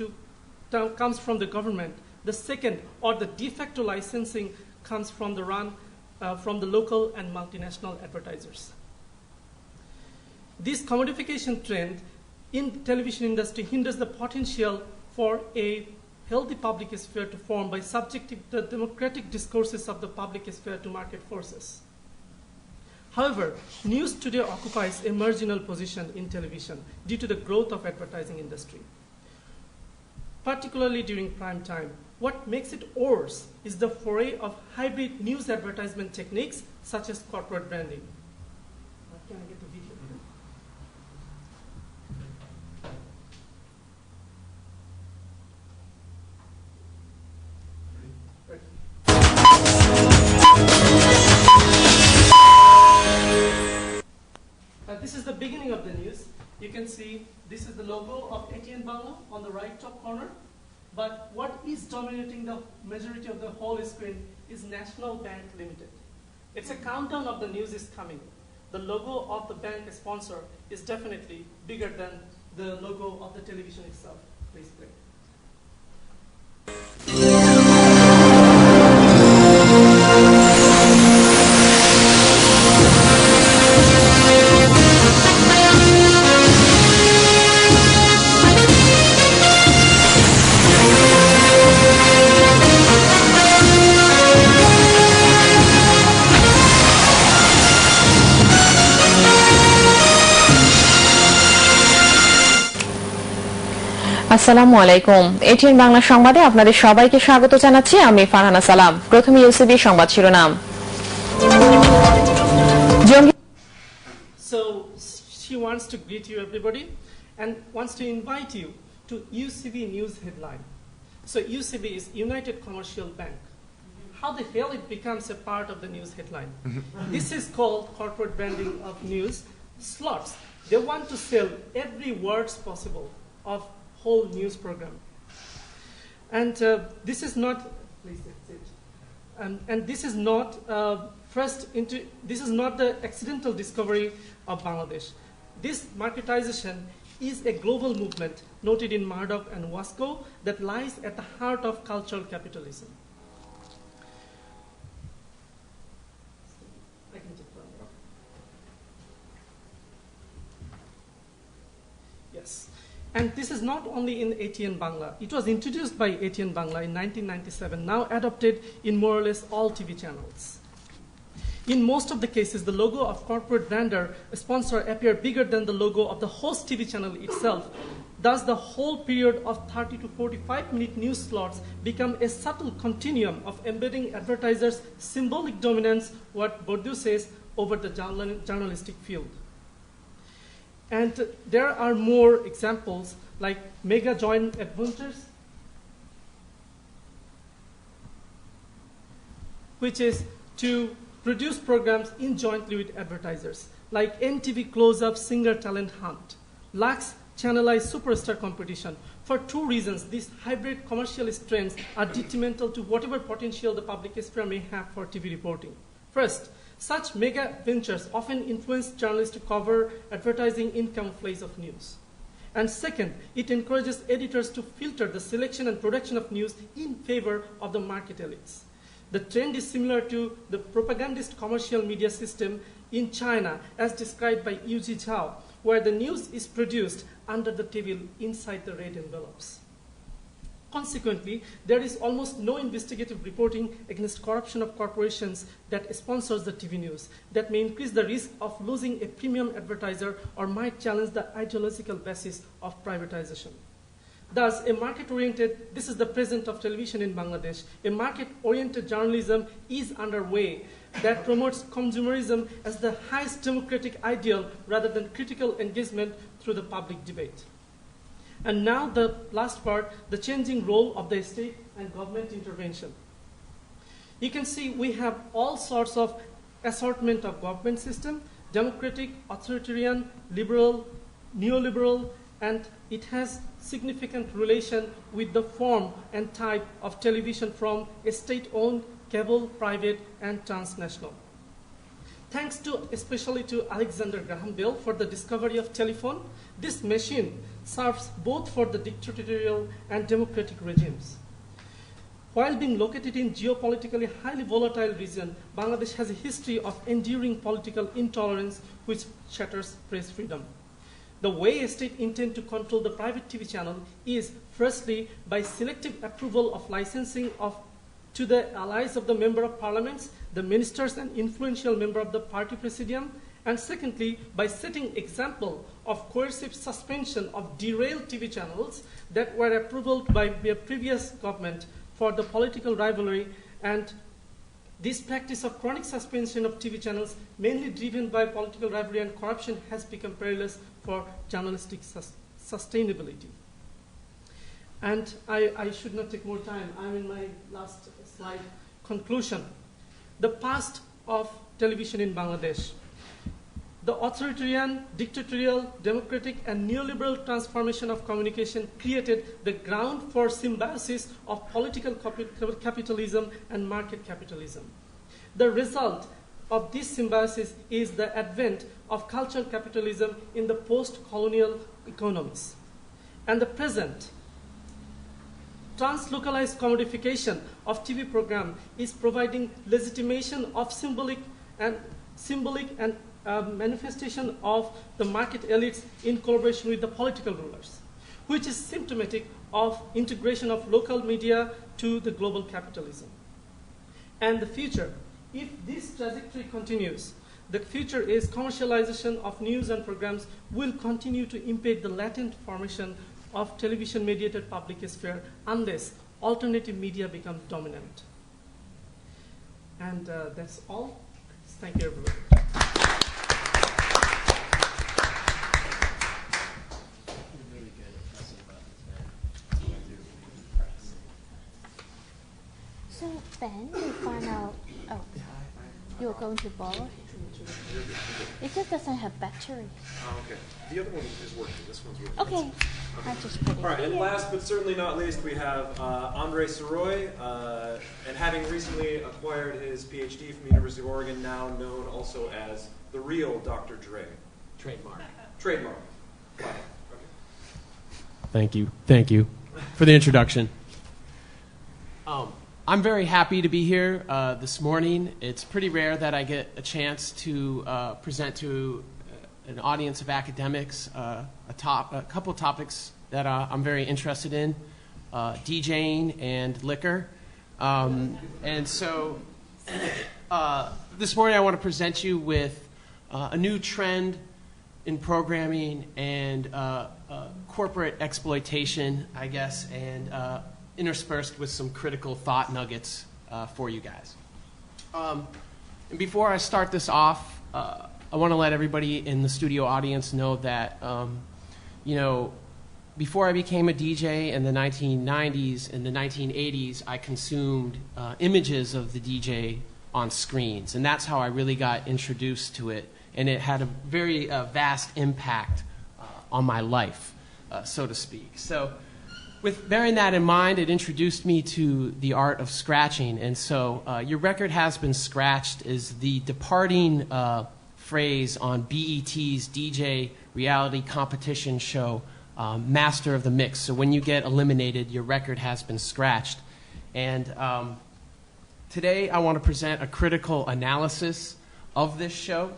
from the government, The second, or the de facto licensing, comes from the local and multinational advertisers. This commodification trend in the television industry hinders the potential for a healthy public sphere to form by subjecting the democratic discourses of the public sphere to market forces. However, news today occupies a marginal position in television due to the growth of advertising industry, particularly during prime time. What makes it worse is the foray of hybrid news advertisement techniques such as corporate branding. Can I get the video? This is the beginning of the news. You can see this is the logo of ATN Bangla on the right top corner. But what is dominating the majority of the whole screen is National Bank Limited. It's a countdown of the news is coming. The logo of the bank sponsor is definitely bigger than the logo of the television itself. Please play. আসসালামু আলাইকুম। ATN Bangla সংবাদে আপনাদের সবাইকে স্বাগত জানাচ্ছি। আমি ফারহানা সালাম। প্রথমে ইউসিবি সংবাদ শিরোনাম। So she wants to greet you everybody and wants to invite you to UCB news headline. So UCB is United Commercial Bank. How the hell it becomes a part of the news headline? This is called corporate branding of news slots. They want to sell every words possible of whole news program. And this is not, please that's it. And this is not this is not the accidental discovery of Bangladesh. This marketization is a global movement noted in Murdoch and Wasco that lies at the heart of cultural capitalism. Yes. And this is not only in ATN Bangla. It was introduced by ATN Bangla in 1997, now adopted in more or less all TV channels. In most of the cases, the logo of corporate brander sponsor appear bigger than the logo of the host TV channel itself. Thus, the whole period of 30 to 45-minute news slots become a subtle continuum of embedding advertisers' symbolic dominance, what Bourdieu says, over the journalistic field. And there are more examples like mega joint adventures, which is to produce programs in jointly with advertisers, like NTV Close-Up Singer Talent Hunt, Lux channelized superstar competition. For two reasons, these hybrid commercialist trends are detrimental to whatever potential the public sphere may have for TV reporting. First, such mega ventures often influence journalists to cover advertising in camouflage of news. And second, it encourages editors to filter the selection and production of news in favor of the market elites. The trend is similar to the propagandist commercial media system in China, as described by Yu Zhao, where the news is produced under the table inside the red envelopes. Consequently, there is almost no investigative reporting against corruption of corporations that sponsors the TV news that may increase the risk of losing a premium advertiser or might challenge the ideological basis of privatization. Thus, this is the present of television in Bangladesh, a market-oriented journalism is underway that promotes consumerism as the highest democratic ideal rather than critical engagement through the public debate. And now the last part, the changing role of the state and government intervention. You can see we have all sorts of assortment of government system, democratic, authoritarian, liberal, neoliberal, and it has significant relation with the form and type of television from state-owned, cable, private, and transnational. Thanks especially to Alexander Graham Bell for the discovery of telephone, this machine serves both for the dictatorial and democratic regimes. While being located in geopolitically highly volatile region, Bangladesh has a history of enduring political intolerance which shatters press freedom. The way a state intends to control the private TV channel is, firstly, by selective approval of licensing to the allies of the Member of Parliaments, the ministers and influential member of the party presidium, and secondly, by setting example of coercive suspension of derailed TV channels that were approved by the previous government for the political rivalry. And this practice of chronic suspension of TV channels, mainly driven by political rivalry and corruption, has become perilous for journalistic sustainability. And I should not take more time. I'm in my last slide. Conclusion. The past of television in Bangladesh. The authoritarian, dictatorial, democratic, and neoliberal transformation of communication created the ground for symbiosis of political capitalism and market capitalism. The result of this symbiosis is the advent of cultural capitalism in the post-colonial economies. And the present translocalized commodification of TV program is providing legitimation of symbolic and manifestation of the market elites in collaboration with the political rulers, which is symptomatic of integration of local media to the global capitalism. And the future, if this trajectory continues, the future is commercialization of news and programs will continue to impede the latent formation of television-mediated public sphere unless alternative media become dominant. And that's all. Thank you, everyone. So Ben, you find out. Oh, you're going to borrow? It just doesn't have battery. Oh, okay. The other one is working. This one's working. Okay. I just put it. All right, and here. last but certainly not least, we have Andre Sirois, and having recently acquired his PhD from the University of Oregon, now known also as the real Dr. Dre. Trademark. Trademark. Thank you for the introduction. I'm very happy to be here this morning. It's pretty rare that I get a chance to present to an audience of academics a couple topics that I'm very interested in, DJing and liquor. And so this morning I want to present you with a new trend in programming and corporate exploitation, I guess, and interspersed with some critical thought nuggets for you guys. And before I start this off, I want to let everybody in the studio audience know that, before I became a DJ in the 1990s, in the 1980s, I consumed images of the DJ on screens. And that's how I really got introduced to it. And it had a very vast impact on my life, so to speak. So with bearing that in mind, it introduced me to the art of scratching. And so your record has been scratched is the departing phrase on BET's DJ reality competition show, Master of the Mix. So when you get eliminated, your record has been scratched. And today I want to present a critical analysis of this show.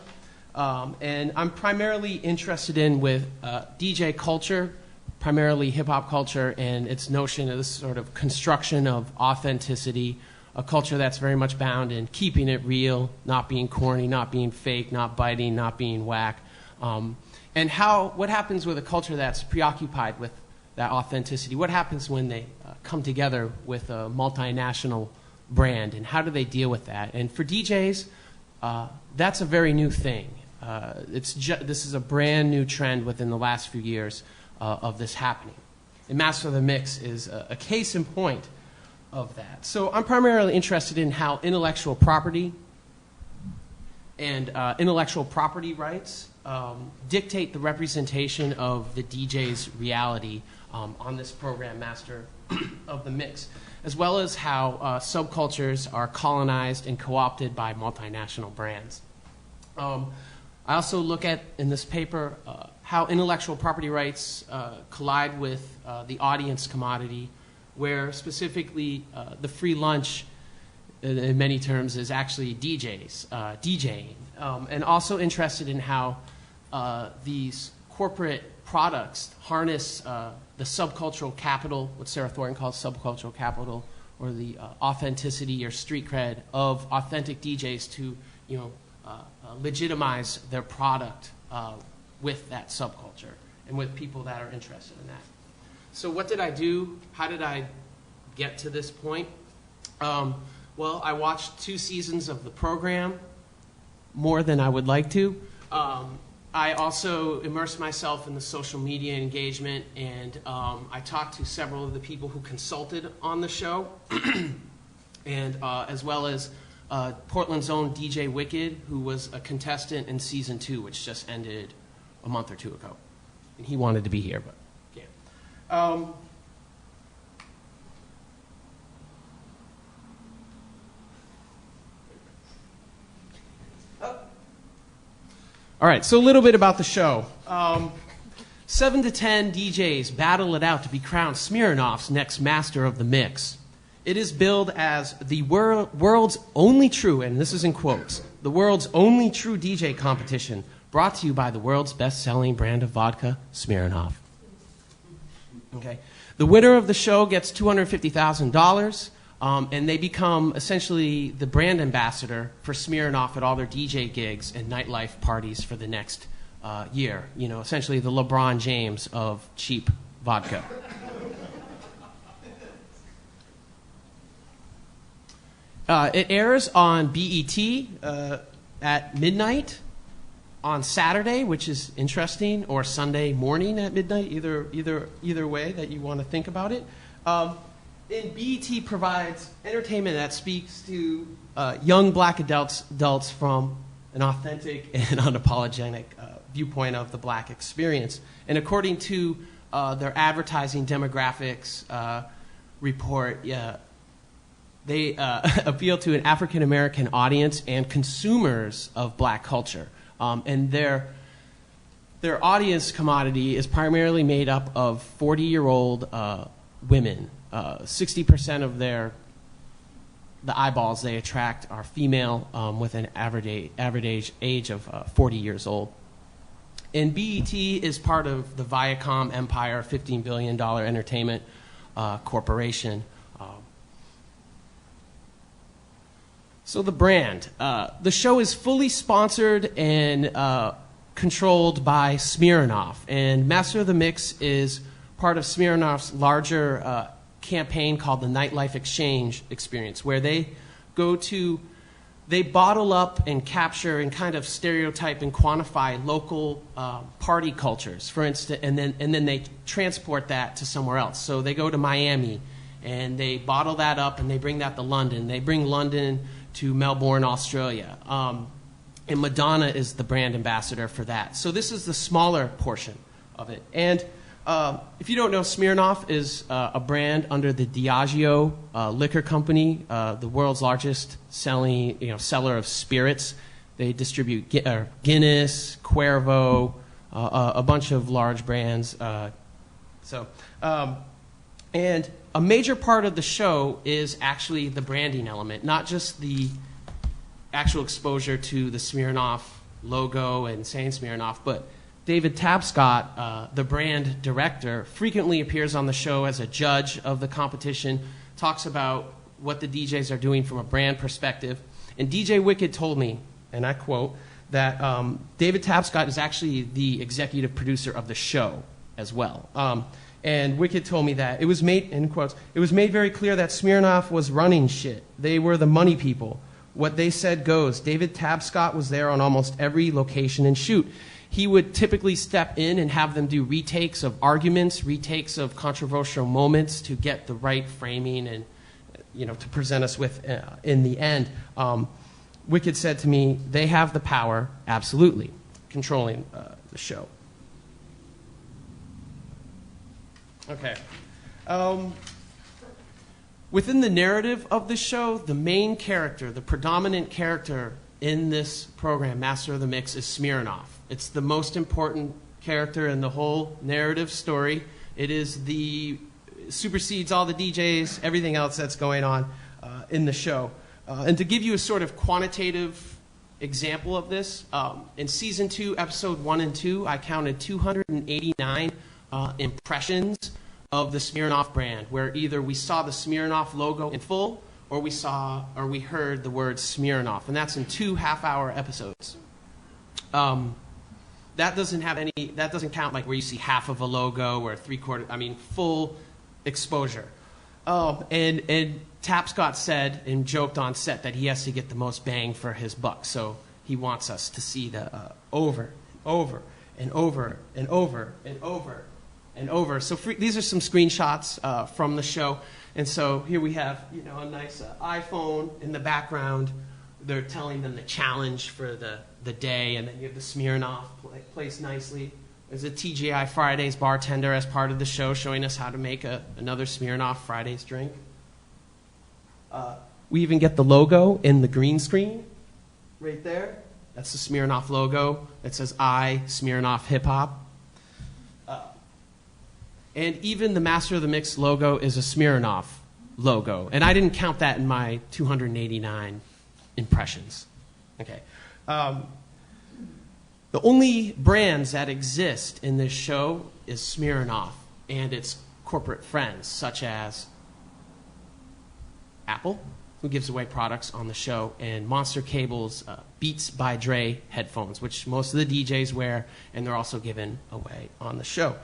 And I'm primarily interested in with DJ culture, primarily hip-hop culture, and its notion of this sort of construction of authenticity, a culture that's very much bound in keeping it real, not being corny, not being fake, not biting, not being whack. And what happens with a culture that's preoccupied with that authenticity? What happens when they come together with a multinational brand, and how do they deal with that? And for DJs, that's a very new thing. This is a brand new trend within the last few years of this happening. And Master of the Mix is a case in point of that. So I'm primarily interested in how intellectual property and intellectual property rights dictate the representation of the DJ's reality on this program, Master of the Mix, as well as how subcultures are colonized and co-opted by multinational brands. I also look at, in this paper, how intellectual property rights collide with the audience commodity, where specifically the free lunch, in many terms, is actually DJing, and also interested in how these corporate products harness the subcultural capital, what Sarah Thornton calls subcultural capital, or the authenticity or street cred of authentic DJs to, legitimize their product with that subculture and with people that are interested in that. So what did I do? How did I get to this point? Well, I watched 2 seasons of the program, more than I would like to. I also immersed myself in the social media engagement, and I talked to several of the people who consulted on the show, and as well as Portland's own DJ Wicked, who was a contestant in season 2, which just ended a month or 2 ago. And he wanted to be here, but can't. All right, so a little bit about the show. 7 to 10 DJs battle it out to be crowned Smirnoff's next master of the mix. It is billed as the world's only true, and this is in quotes, the world's only true DJ competition, brought to you by the world's best-selling brand of vodka, Smirnoff. Okay. The winner of the show gets $250,000, and they become essentially the brand ambassador for Smirnoff at all their DJ gigs and nightlife parties for the next year. Essentially the LeBron James of cheap vodka. It airs on BET at midnight on Saturday, which is interesting, or Sunday morning at midnight, either way that you want to think about it. And BET provides entertainment that speaks to young black adults from an authentic and unapologetic viewpoint of the black experience. And according to their advertising demographics report, they appeal to an African-American audience and consumers of black culture. And their audience commodity is primarily made up of 40-year-old women. 60% of the eyeballs they attract are female with an average age of 40 years old. And BET is part of the Viacom empire, $15 billion entertainment corporation. So the brand. The show is fully sponsored and controlled by Smirnoff. And Master of the Mix is part of Smirnoff's larger campaign called the Nightlife Exchange Experience, where they bottle up and capture and kind of stereotype and quantify local party cultures, for instance, and then they transport that to somewhere else. So they go to Miami, and they bottle that up, and they bring that to London. They bring London to Melbourne, Australia. And Madonna is the brand ambassador for that. So this is the smaller portion of it. And if you don't know, Smirnoff is a brand under the Diageo liquor company, the world's largest seller of spirits. They distribute Guinness, Cuervo, a bunch of large brands. And a major part of the show is actually the branding element, not just the actual exposure to the Smirnoff logo and saying Smirnoff, but David Tapscott, the brand director, frequently appears on the show as a judge of the competition, talks about what the DJs are doing from a brand perspective. And DJ Wicked told me, and I quote, that David Tapscott is actually the executive producer of the show as well. And Wicked told me that it was made, in quotes, it was made very clear that Smirnoff was running shit. They were the money people. What they said goes. David Tapscott was there on almost every location and shoot. He would typically step in and have them do retakes of arguments, retakes of controversial moments to get the right framing and, to present us with in the end. Wicked said to me, they have the power, absolutely, controlling the show. Okay. Within the narrative of the show, the main character, the predominant character in this program, Master of the Mix, is Smirnoff. It's the most important character in the whole narrative story. It is supersedes all the DJs, everything else that's going on in the show. And to give you a sort of quantitative example of this, in Season 2, Episode 1 and 2, I counted 289 impressions of the Smirnoff brand, where either we saw the Smirnoff logo in full, or we heard the word Smirnoff, and that's in 2 half-hour episodes. That doesn't count like where you see half of a logo or three-quarter, full exposure. And Tapscott said and joked on set that he has to get the most bang for his buck, so he wants us to see the over, and over, and over, and over, and over. So these are some screenshots from the show. And so here we have, a nice iPhone in the background. They're telling them the challenge for the day, and then you have the Smirnoff placed nicely. There's a TGI Fridays bartender as part of the show showing us how to make another Smirnoff Fridays drink. We even get the logo in the green screen right there. That's the Smirnoff logo. It says I, Smirnoff Hip Hop. And even the Master of the Mix logo is a Smirnoff logo. And I didn't count that in my 289 impressions. Okay. The only brands that exist in this show is Smirnoff and its corporate friends, such as Apple, who gives away products on the show, and Monster Cable's Beats by Dre headphones, which most of the DJs wear, and they're also given away on the show.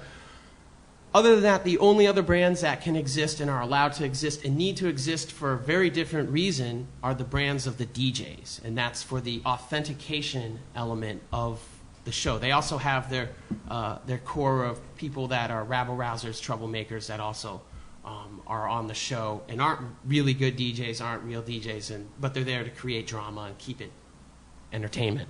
Other than that, the only other brands that can exist and are allowed to exist and need to exist for a very different reason are the brands of the DJs, and that's for the authentication element of the show. They also have their core of people that are rabble-rousers, troublemakers that also are on the show and aren't really good DJs, aren't real DJs, but they're there to create drama and keep it entertainment.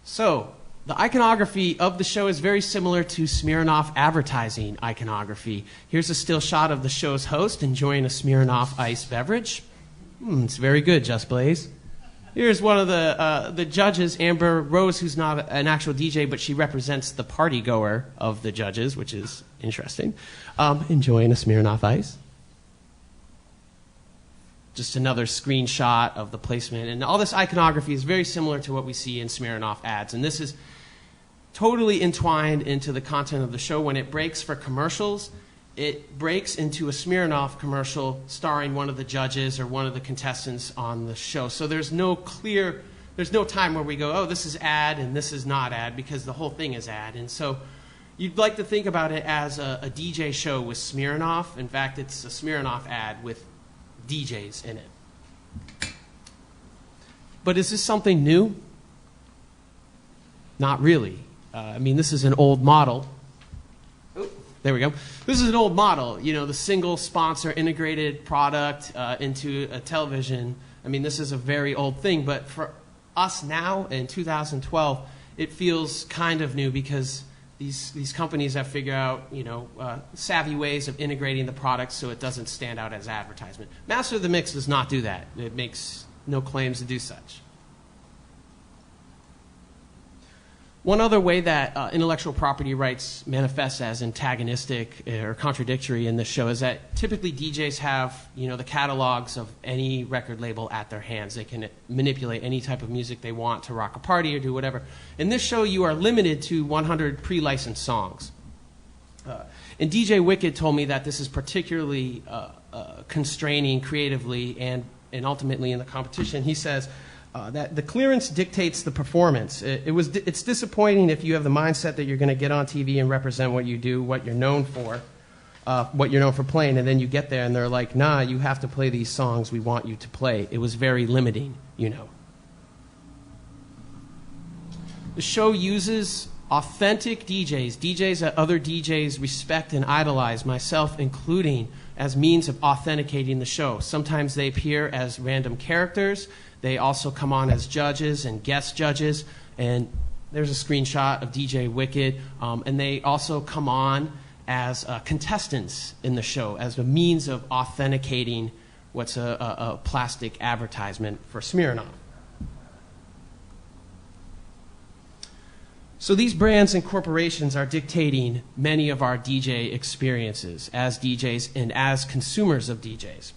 So, the iconography of the show is very similar to Smirnoff advertising iconography. Here's a still shot of the show's host enjoying a Smirnoff ice beverage. It's very good, Just Blaze. Here's one of the judges, Amber Rose, who's not an actual DJ, but she represents the party goer of the judges, which is interesting, enjoying a Smirnoff ice. Just another screenshot of the placement. And all this iconography is very similar to what we see in Smirnoff ads. And this is totally entwined into the content of the show. When it breaks for commercials, it breaks into a Smirnoff commercial starring one of the judges or one of the contestants on the show. So there's no time where we go, oh, this is ad and this is not ad, because the whole thing is ad. And so you'd like to think about it as a DJ show with Smirnoff. In fact, it's a Smirnoff ad with DJs in it. But is this something new? Not really. This is an old model. Oh, there we go. This is an old model. The single sponsor integrated product into a television. This is a very old thing. But for us now in 2012, it feels kind of new because these companies have figured out, savvy ways of integrating the product so it doesn't stand out as advertisement. Master of the Mix does not do that. It makes no claims to do such. One other way that intellectual property rights manifest as antagonistic or contradictory in this show is that typically DJs have, the catalogs of any record label at their hands. They can manipulate any type of music they want to rock a party or do whatever. In this show, you are limited to 100 pre-licensed songs. And DJ Wicked told me that this is particularly constraining creatively and ultimately in the competition. He says, that the clearance dictates the performance. It's disappointing if you have the mindset that you're going to get on TV and represent what you do, what you're known for playing, and then you get there and they're like, nah, you have to play these songs we want you to play. It was very limiting, The show uses authentic DJs that other DJs respect and idolize, myself including, as means of authenticating the show. Sometimes they appear as random characters. They also come on as judges and guest judges. And there's a screenshot of DJ Wicked. And they also come on as contestants in the show as a means of authenticating what's a plastic advertisement for Smirnoff. So these brands and corporations are dictating many of our DJ experiences as DJs and as consumers of DJs.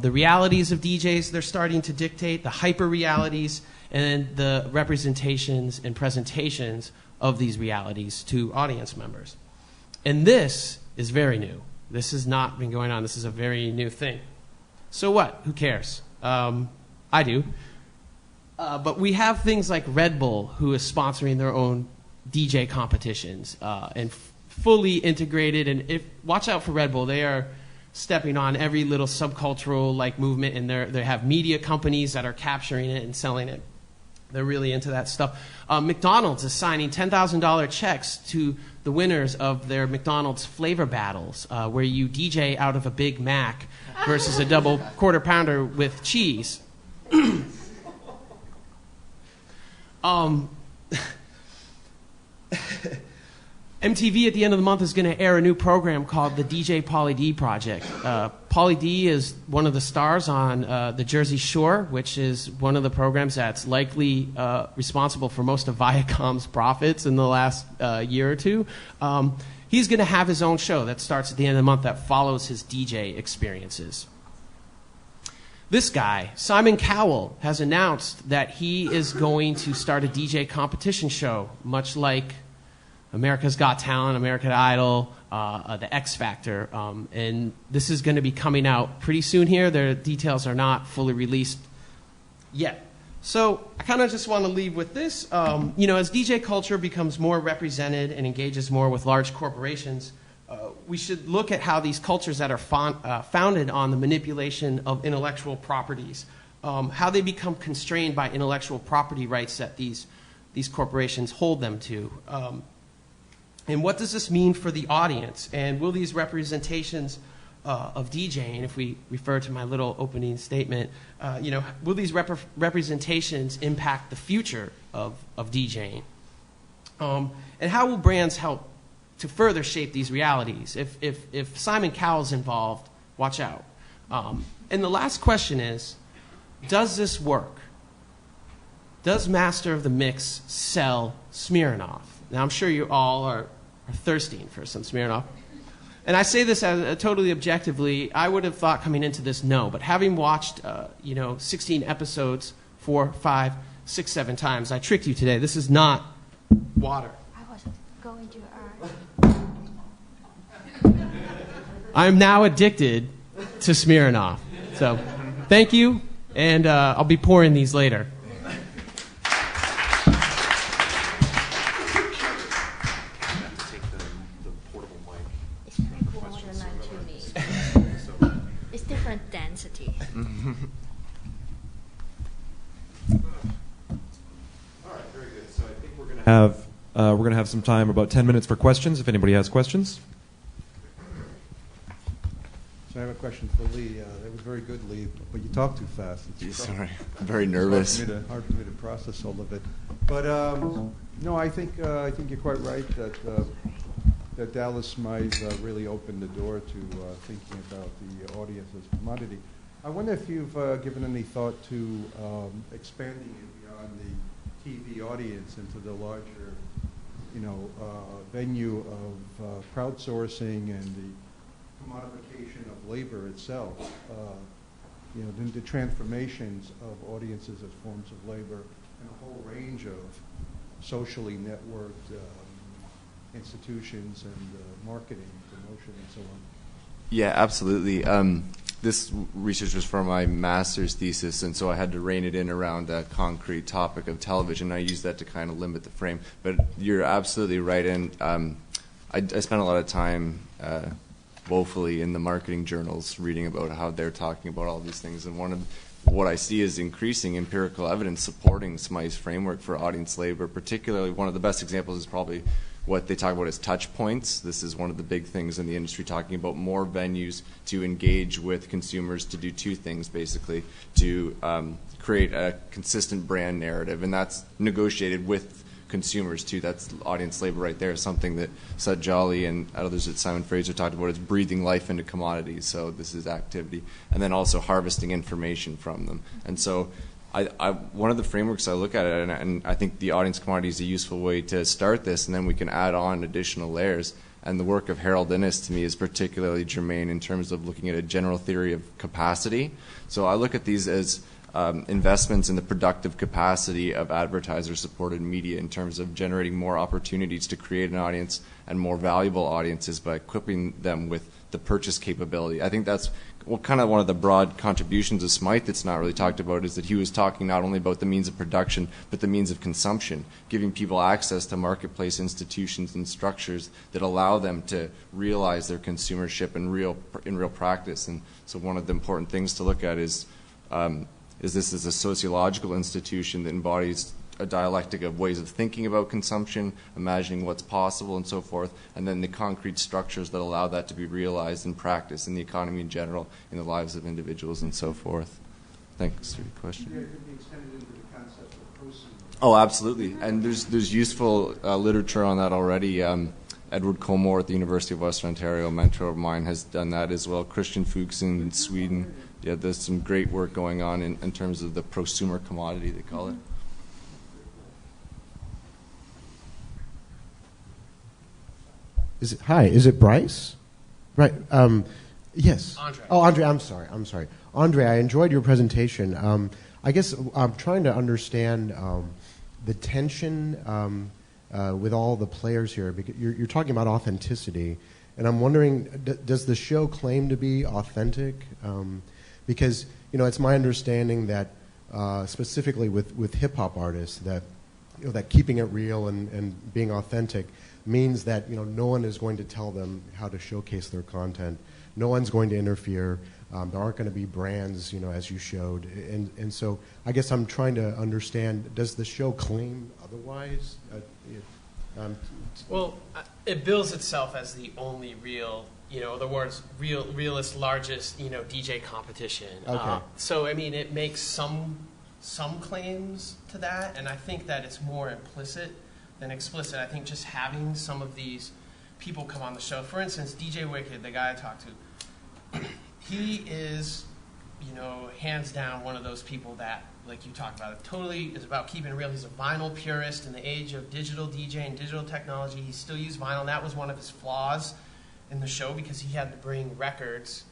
The realities of DJs they're starting to dictate, the hyper realities, and the representations and presentations of these realities to audience members. And this is very new. This has not been going on. This is a very new thing. So what? Who cares? I do. But we have things like Red Bull, who is sponsoring their own DJ competitions and fully integrated. And watch out for Red Bull. They are stepping on every little subcultural like movement, and they have media companies that are capturing it and selling it. They're really into that stuff. McDonald's is signing $10,000 checks to the winners of their McDonald's flavor battles, where you DJ out of a Big Mac versus a double quarter pounder with cheese. MTV at the end of the month is going to air a new program called the DJ Pauly D Project. Pauly D is one of the stars on the Jersey Shore, which is one of the programs that's likely responsible for most of Viacom's profits in the last year or two. He's going to have his own show that starts at the end of the month that follows his DJ experiences. This guy, Simon Cowell, has announced that he is going to start a DJ competition show, much like America's Got Talent, American Idol, the X Factor. And this is going to be coming out pretty soon here. Their details are not fully released yet. So I kind of just want to leave with this. As DJ culture becomes more represented and engages more with large corporations, we should look at how these cultures that are founded on the manipulation of intellectual properties, how they become constrained by intellectual property rights that these corporations hold them to. And what does this mean for the audience? And will these representations of DJing, if we refer to my little opening statement, will these representations impact the future of DJing? And how will brands help to further shape these realities? If Simon Cowell's involved, watch out. And the last question is, does this work? Does Master of the Mix sell Smirnoff? Now, I'm sure you all are thirsting for some Smirnoff. And I say this totally objectively. I would have thought coming into this, no. But having watched, 16 episodes 4, 5, 6, 7 times, I tricked you today. This is not water. I was going to I'm now addicted to Smirnoff. So thank you, and I'll be pouring these later. It's like water, not to me. It's different density. All right, very good. So I think we're going to have some time, about 10 minutes for questions, if anybody has questions. So I have a question for Lee. That was very good, Lee, but you talk too fast. Sorry, I'm very nervous. It's hard for me to process all of it. But no, I think you're quite right that Dallas Smythe really opened the door to thinking about the audience as commodity. I wonder if you've given any thought to expanding it beyond the TV audience into the larger, venue of crowdsourcing and the commodification of labor itself, the transformations of audiences as forms of labor, and a whole range of socially networked institutions and marketing, promotion, and so on. Yeah, absolutely. This research was for my master's thesis, and so I had to rein it in around a concrete topic of television. I used that to kind of limit the frame. But you're absolutely right, and I spent a lot of time woefully in the marketing journals reading about how they're talking about all these things. And one of what I see is increasing empirical evidence supporting Smythe's framework for audience labor. Particularly, one of the best examples is probably what they talk about as touch points. This is one of the big things in the industry, talking about more venues to engage with consumers to do two things, basically, to create a consistent brand narrative. And that's negotiated with consumers too. That's audience labor right there, something that Sud Jolly and others at Simon Fraser talked about. Is breathing life into commodities. So this is activity, and then also harvesting information from them. And so one of the frameworks I look at it, and I think the audience commodity is a useful way to start this, and then we can add on additional layers. And the work of Harold Innis, to me, is particularly germane in terms of looking at a general theory of capacity. So I look at these as investments in the productive capacity of advertiser-supported media in terms of generating more opportunities to create an audience and more valuable audiences by equipping them with the purchase capability. I think that's kind of one of the broad contributions of Smythe that's not really talked about, is that he was talking not only about the means of production, but the means of consumption, giving people access to marketplace institutions and structures that allow them to realize their consumership in real practice. And so one of the important things to look at is this is a sociological institution that embodies a dialectic of ways of thinking about consumption, imagining what's possible and so forth, and then the concrete structures that allow that to be realized in practice in the economy in general, in the lives of individuals and so forth. Thanks for your question. Yeah, it could be extended into the concept of prosumer. Oh, absolutely. And there's useful literature on that already. Edward Colmore at the University of Western Ontario, a mentor of mine, has done that as well. Christian Fuchsen in Sweden. Yeah, there's some great work going on in terms of the prosumer commodity, they call it. Hi, is it Brice? Right. Yes. Andre. Oh, Andre, I'm sorry. Andre, I enjoyed your presentation. I guess I'm trying to understand the tension with all the players here. Because you're talking about authenticity, and I'm wondering, does the show claim to be authentic? Because, it's my understanding that specifically with hip-hop artists, that that keeping it real and being authentic means that no one is going to tell them how to showcase their content. No one's going to interfere. There aren't going to be brands, as you showed. And so I guess I'm trying to understand, does the show claim otherwise? Well, it bills itself as the only real, the words realest, largest, DJ competition. Okay. So, it makes some claims to that, and I think that it's more implicit than explicit. I think just having some of these people come on the show, for instance, DJ Wicked, the guy I talked to, he is, hands down one of those people that, like you talked about, it totally is about keeping it real. He's a vinyl purist. In the age of digital DJ and digital technology, he still used vinyl, and that was one of his flaws in the show, because he had to bring records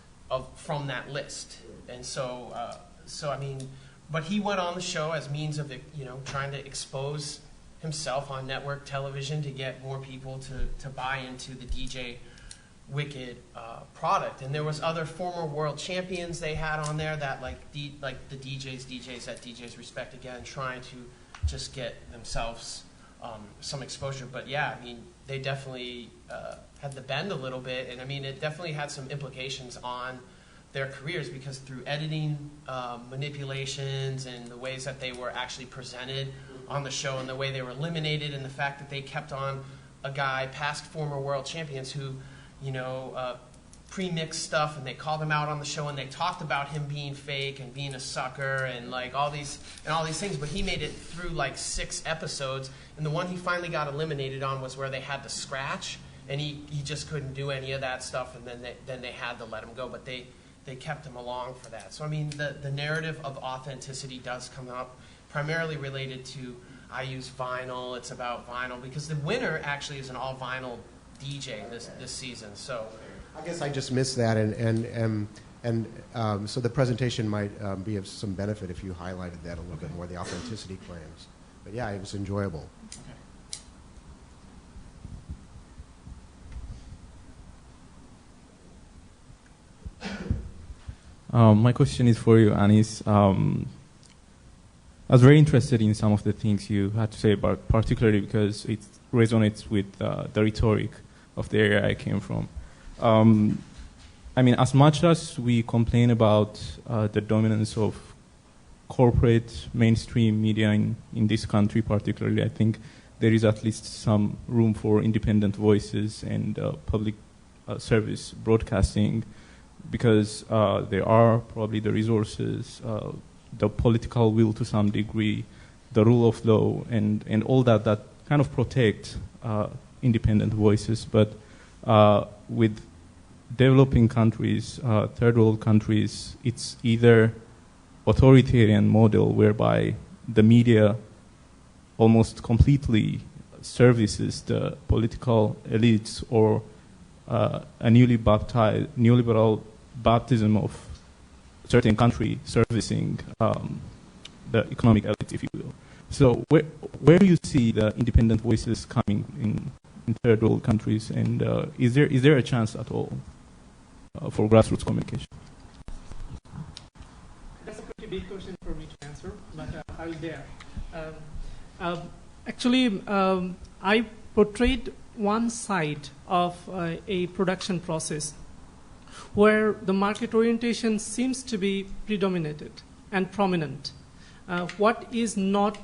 from that list. And so, but he went on the show as means of, trying to expose himself on network television to get more people to buy into the DJ Wicked product. And there was other former world champions they had on there that like the DJs that DJs respect, again, trying to just get themselves some exposure. But yeah, they definitely had to bend a little bit, and it definitely had some implications on their careers, because through editing, manipulations, and the ways that they were actually presented on the show, and the way they were eliminated, and the fact that they kept on a guy, past former world champions, who pre-mixed stuff, and they called him out on the show, and they talked about him being fake and being a sucker and like all these things, but he made it through like 6 episodes, and the one he finally got eliminated on was where they had to scratch, and he just couldn't do any of that stuff, and then they had to let him go, but they kept him along for that. So the narrative of authenticity does come up, primarily related to, I use vinyl, it's about vinyl, because the winner actually is an all vinyl DJ this season. So I guess I just missed that, and so the presentation might be of some benefit if you highlighted that a little bit more, the authenticity claims. But yeah, it was enjoyable. My question is for you, Anis. I was very interested in some of the things you had to say about, particularly because it resonates with the rhetoric of the area I came from. As much as we complain about the dominance of corporate mainstream media in this country particularly, I think there is at least some room for independent voices and public service broadcasting, because there are probably the resources, the political will to some degree, the rule of law, and all that kind of protect independent voices. But with developing countries, third world countries, it's either authoritarian model whereby the media almost completely services the political elites or a newly baptized, neoliberal baptism of certain country servicing the economic elite, if you will. So where do you see the independent voices coming in third world countries, and is there a chance at all for grassroots communication? That's a pretty big question for me to answer, but I'll dare. Actually, I portrayed one side of a production process where the market orientation seems to be predominated and prominent. What is not,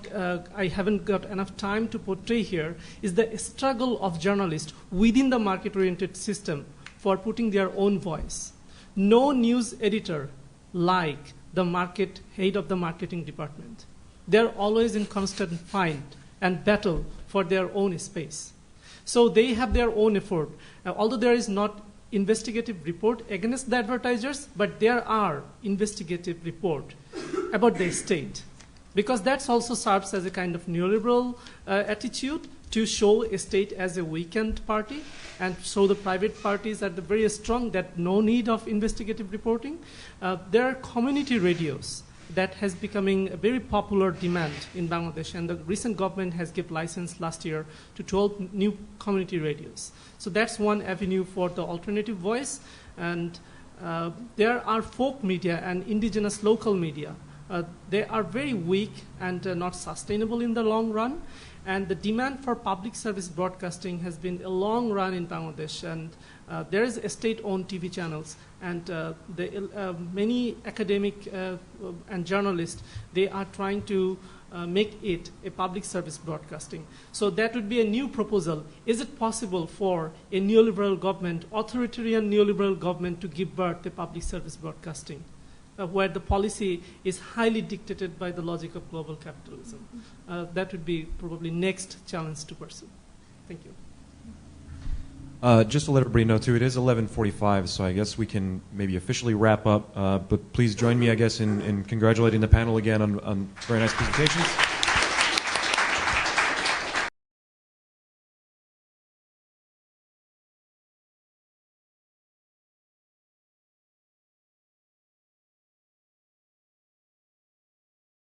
I haven't got enough time to portray here, is the struggle of journalists within the market-oriented system for putting their own voice. No news editor like the market head of the marketing department. They're always in constant fight and battle for their own space. So they have their own effort. Although there is not investigative report against the advertisers, but there are investigative report about the state. Because that also serves as a kind of neoliberal attitude to show a state as a weakened party and show the private parties are very strong, that no need of investigative reporting. There are community radios that has becoming a very popular demand in Bangladesh, and the recent government has given license last year to 12 new community radios. So that's one avenue for the alternative voice. And there are folk media and indigenous local media. They are very weak and not sustainable in the long run. And the demand for public service broadcasting has been a long run in Bangladesh. And there is state-owned TV channels. And many academic and journalists, they are trying to make it a public service broadcasting. So that would be a new proposal. Is it possible for a neoliberal government, authoritarian neoliberal government, to give birth to public service broadcasting? Where the policy is highly dictated by the logic of global capitalism. That would be probably next challenge to pursue. Thank you. Just to let everybody know, too, it is 11:45, so I guess we can maybe officially wrap up. But please join me, I guess, in congratulating the panel again on very nice presentations.